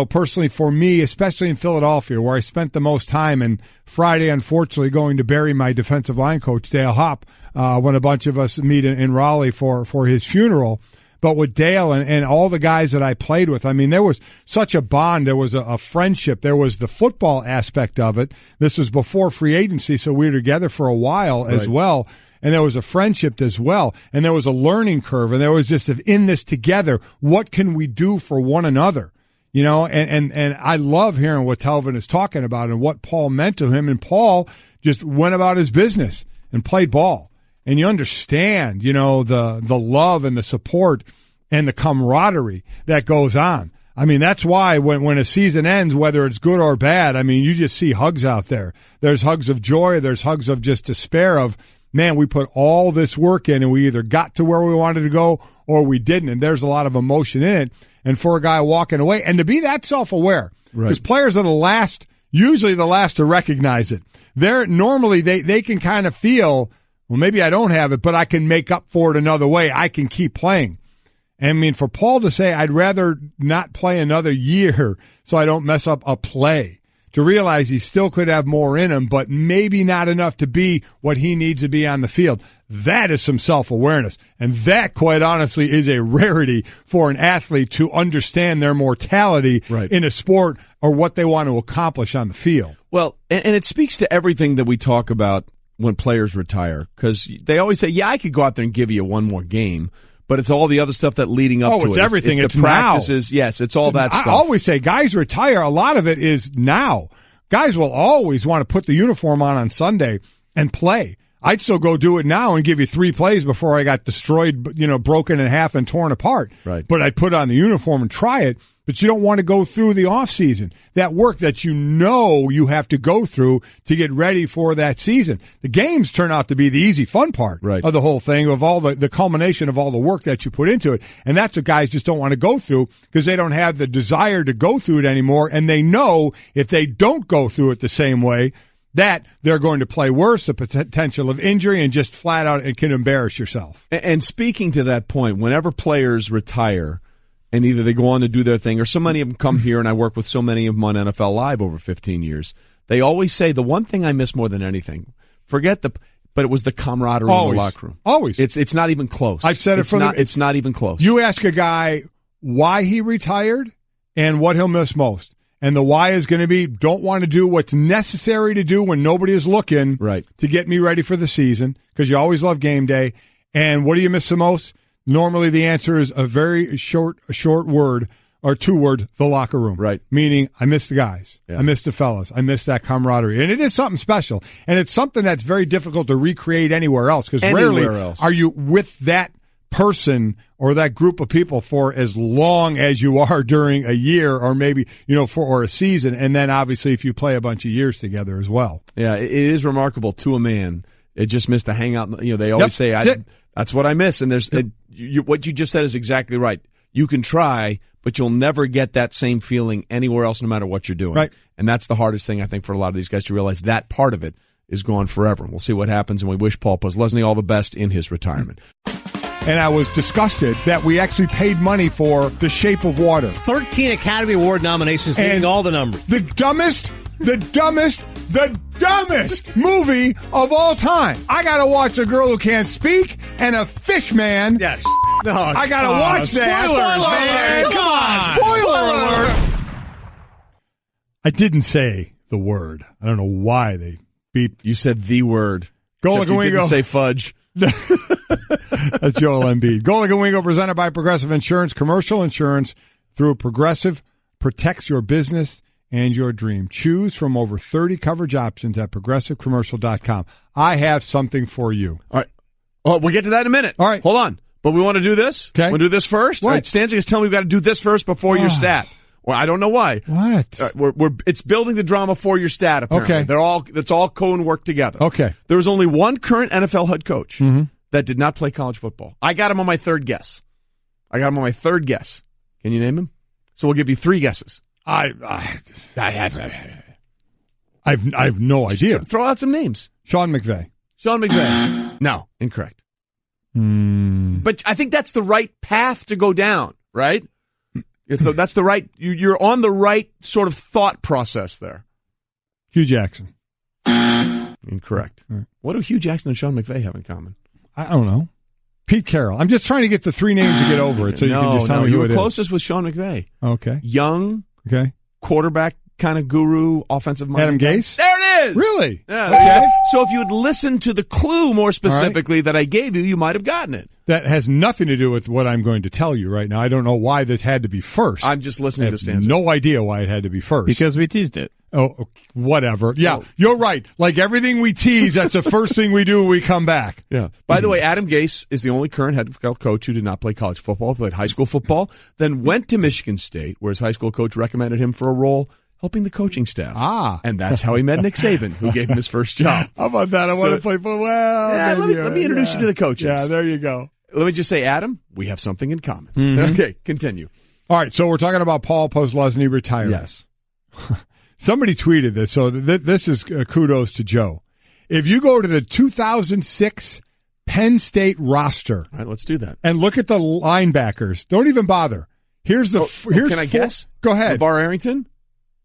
personally for me, especially in Philadelphia, where I spent the most time, and Friday, unfortunately, going to bury my defensive line coach, Dale Hopp, when a bunch of us meet in Raleigh for his funeral. But with Dale and all the guys that I played with, I mean, there was such a bond. There was a friendship. There was the football aspect of it. This was before free agency, so we were together for a while as well. And there was a friendship as well. And there was a learning curve. And there was just, in this together, what can we do for one another? And I love hearing what Telvin is talking about and what Paul meant to him. And Paul just went about his business and played ball. And you understand, the love and the support and the camaraderie that goes on. I mean, that's why when a season ends, whether it's good or bad, I mean, you just see hugs out there. There's hugs of joy. There's hugs of just despair of, man, we put all this work in and we either got to where we wanted to go or we didn't. And there's a lot of emotion in it. And for a guy walking away, and to be that self-aware, because players are usually the last to recognize it. Normally they can kind of feel, well, maybe I don't have it, but I can make up for it another way. I can keep playing. I mean, for Paul to say, I'd rather not play another year so I don't mess up a play, to realize he still could have more in him, but maybe not enough to be what he needs to be on the field. That is some self-awareness. And that, quite honestly, is a rarity for an athlete to understand their mortality in a sport or what they want to accomplish on the field. Well, and it speaks to everything that we talk about when players retire, because they always say, I could go out there and give you one more game. But it's all the other stuff that leading up to it. It's everything. It's the practices. Now. Yes, it's all that stuff. I always say guys retire. A lot of it is now. Guys will always want to put the uniform on Sunday and play. I'd still go do it now and give you 3 plays before I got destroyed, broken in half and torn apart. Right. But I'd put on the uniform and try it. But you don't want to go through the off season, that work that you have to go through to get ready for that season. The games turn out to be the easy, fun part of the whole thing, of all the culmination of all the work that you put into it. And that's what guys just don't want to go through because they don't have the desire to go through it anymore. And they know if they don't go through it the same way, that they're going to play worse, the potential of injury, and just flat out it can embarrass yourself. And speaking to that point, whenever players retire, and either they go on to do their thing, or so many of them come here, and I work with so many of them on NFL Live over 15 years, they always say, the one thing I miss more than anything, but it was the camaraderie in the locker room. Always. It's not even close. I've said it it's not even close. You ask a guy why he retired and what he'll miss most. And the why is going to be, don't want to do what's necessary to do when nobody is looking to get me ready for the season, because you always love game day. And what do you miss the most? Normally the answer is a very short word or 2 words, the locker room. Right. Meaning, I miss the guys. Yeah. I miss the fellas. I miss that camaraderie. And it is something special. And it's something that's very difficult to recreate anywhere else, because rarely are you with that person or that group of people for as long as you are during a year, or maybe, or a season. And then obviously if you play a bunch of years together as well. Yeah, it is remarkable to a man. It just missed the hangout. They always say, that's what I miss. And there's what you just said is exactly right. You can try, but you'll never get that same feeling anywhere else, no matter what you're doing. Right. And that's the hardest thing, I think, for a lot of these guys to realize. That part of it is gone forever. We'll see what happens, and we wish Paul Posluszny all the best in his retirement. And I was disgusted that we actually paid money for The Shape of Water. 13 Academy Award nominations, leading all the numbers. The dumbest movie of all time. I gotta watch a girl who can't speak and a fish man. Yes. No, I gotta watch that. Spoilers, man. Come on. Spoiler alert. I didn't say the word. I don't know why they beat. You said the word. Golic and Wingo. You didn't say fudge. That's Joel Embiid. Golic and Wingo, presented by Progressive Insurance. Commercial insurance through Progressive protects your business and your dream. Choose from over 30 coverage options at progressivecommercial.com. I have something for you. All right. Well, we'll get to that in a minute. All right. Hold on. But we want to do this? Okay. Want to do this first? What? All right, Stanzik is telling me we've got to do this first before your stat. Well, I don't know why. What? It's building the drama for your stat, apparently. Okay. It's all co and work together. Okay. There was only one current NFL head coach that did not play college football. I got him on my third guess. Can you name him? So we'll give you 3 guesses. I have no idea. Throw out some names. Sean McVay. No, incorrect. But I think that's the right path to go down, right? That's the right. You're on the right sort of thought process there. Hugh Jackson. Incorrect. Right. What do Hugh Jackson and Sean McVay have in common? I don't know. Pete Carroll. I'm just trying to get the three names to get over it, so you can just tell me who it is. You were closest with Sean McVay. Okay. Young. Okay. Quarterback kind of guru, offensive mind. Adam Gase? There it is. Really? Yeah. Okay. So if you had listened to the clue more specifically that I gave you, you might have gotten it. That has nothing to do with what I'm going to tell you right now. I don't know why this had to be first. I'm just listening to Stanton. No idea why it had to be first. Because we teased it. Oh, whatever. Yeah, you're right. Like everything we tease, that's the first thing we do when we come back. Yeah. By the way, Adam Gase is the only current head coach who did not play college football, played high school football, then went to Michigan State, where his high school coach recommended him for a role helping the coaching staff. And that's how he met Nick Saban, who gave him his first job. How about that? I want to play football. Well, let me introduce you to the coaches. Yeah, there you go. Let me just say, Adam, we have something in common. Mm-hmm. Okay, continue. All right, so we're talking about Paul Posluszny retiring. Yes. Somebody tweeted this, so this is kudos to Joe. If you go to the 2006 Penn State roster. All right, let's do that. And look at the linebackers. Don't even bother. Here's the. Can I guess? Go ahead. LeVar Arrington?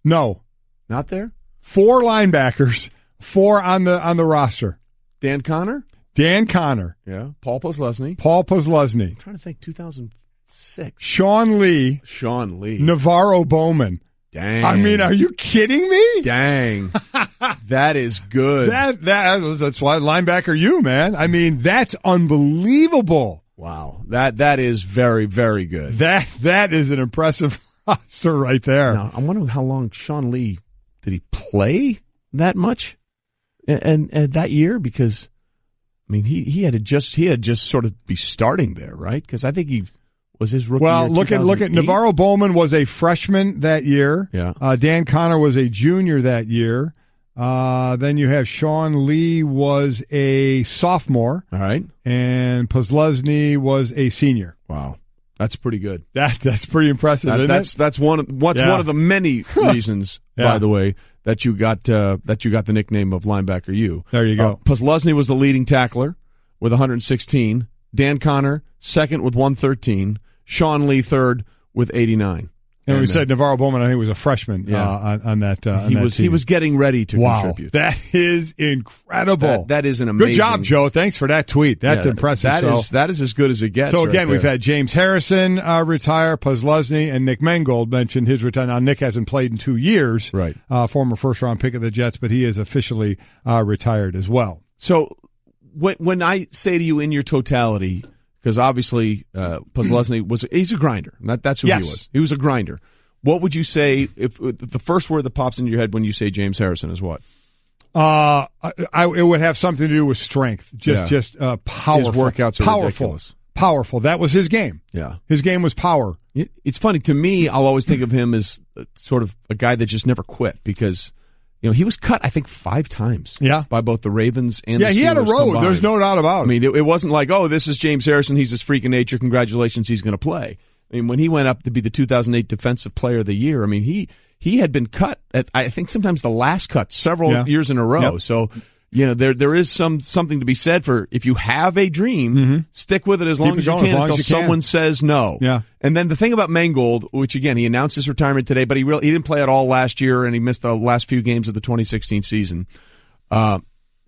No. Not there? 4 linebackers, 4 on the roster. Dan Connor? Dan Connor. Yeah. Paul Posluszny. I'm trying to think, 2006. Sean Lee. Navarro Bowman. Dang. I mean, are you kidding me? Dang. That is good. That's why linebacker you, man. I mean, that's unbelievable. Wow. That is very, very good. That is an impressive roster right there. Now, I'm wondering how long Sean Lee, did he play that much and that year? Because I mean, he had just sort of be starting there, right? Because I think he was his rookie year. Well, look at Navarro Bowman was a freshman that year. Yeah. Dan Connor was a junior that year. Then you have Sean Lee was a sophomore. All right. And Posluszny was a senior. Wow. That's pretty good. That's pretty impressive, isn't it? That's one of the many reasons, by the way, that you got the nickname of linebacker U. There you go. Posluszny was the leading tackler with 116. Dan Connor second with 113. Sean Lee third with 89. And we said Navarro Bowman, I think, was a freshman on that team. He was getting ready to contribute. That is incredible. That is an amazing. Good job, Joe. Thanks for that tweet. That's impressive. That is as good as it gets. So again, we've had James Harrison retire, Posluszny, and Nick Mangold mentioned his retirement. Now, Nick hasn't played in 2 years. Right. Former first-round pick of the Jets, but he is officially retired as well. So when I say to you in your totality, because obviously Posluszny he's a grinder. That's who he was. He was a grinder. What would you say if the first word that pops into your head when you say James Harrison is what? It would have something to do with strength. Just powerful. His workouts are ridiculous. Powerful. That was his game. Yeah. His game was power. It's funny to me. I'll always think of him as sort of a guy that just never quit because. He was cut, I think, 5 times. Yeah. By both the Ravens and the Steelers. Yeah, he had a road. Combined. There's no doubt about it. I mean, it wasn't like, this is James Harrison. He's this freak of nature. Congratulations, he's going to play. I mean, when he went up to be the 2008 Defensive Player of the Year, I mean, he had been cut at, I think, sometimes the last cut several years in a row. Yep. So, there is something to be said for if you have a dream, stick with it as long as you can until someone says no. Yeah. And then the thing about Mangold, which again, he announced his retirement today, but he didn't play at all last year, and he missed the last few games of the 2016 season.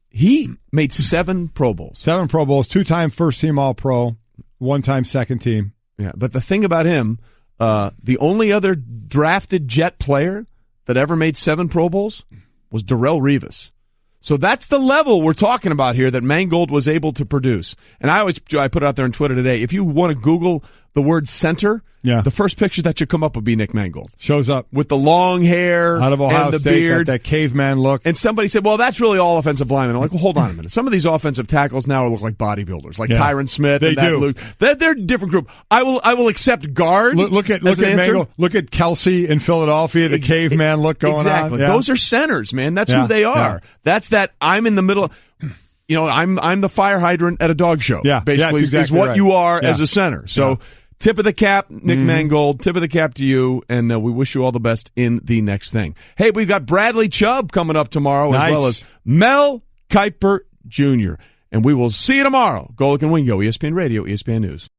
He made 7 Pro Bowls. 7 Pro Bowls, 2-time first-team All-Pro, 1-time second team. Yeah, but the thing about him, the only other drafted Jet player that ever made 7 Pro Bowls was Darrelle Revis. So that's the level we're talking about here that Mangold was able to produce. And I put it out there on Twitter today. If you want to Google the word center, the first picture that should come up would be Nick Mangold. Shows up. With the long hair out of Ohio and the State, beard. got that caveman look. And somebody said, well, that's really all offensive linemen. I'm like, well, hold on a minute. Some of these offensive tackles now look like bodybuilders, like Tyron Smith. They do. Luke. They're a different group. I will accept guard. Look at Mangold. Look at Kelsey in Philadelphia, the caveman look going on. Exactly. Those are centers, man. That's who they are. That's that I'm in the middle. I'm the fire hydrant at a dog show. Yeah, basically is what you are as a center. So tip of the cap, Nick Mangold. Tip of the cap to you, and we wish you all the best in the next thing. Hey, we've got Bradley Chubb coming up tomorrow, as well as Mel Kiper Jr. And we will see you tomorrow. Golic and Wingo, ESPN Radio, ESPN News.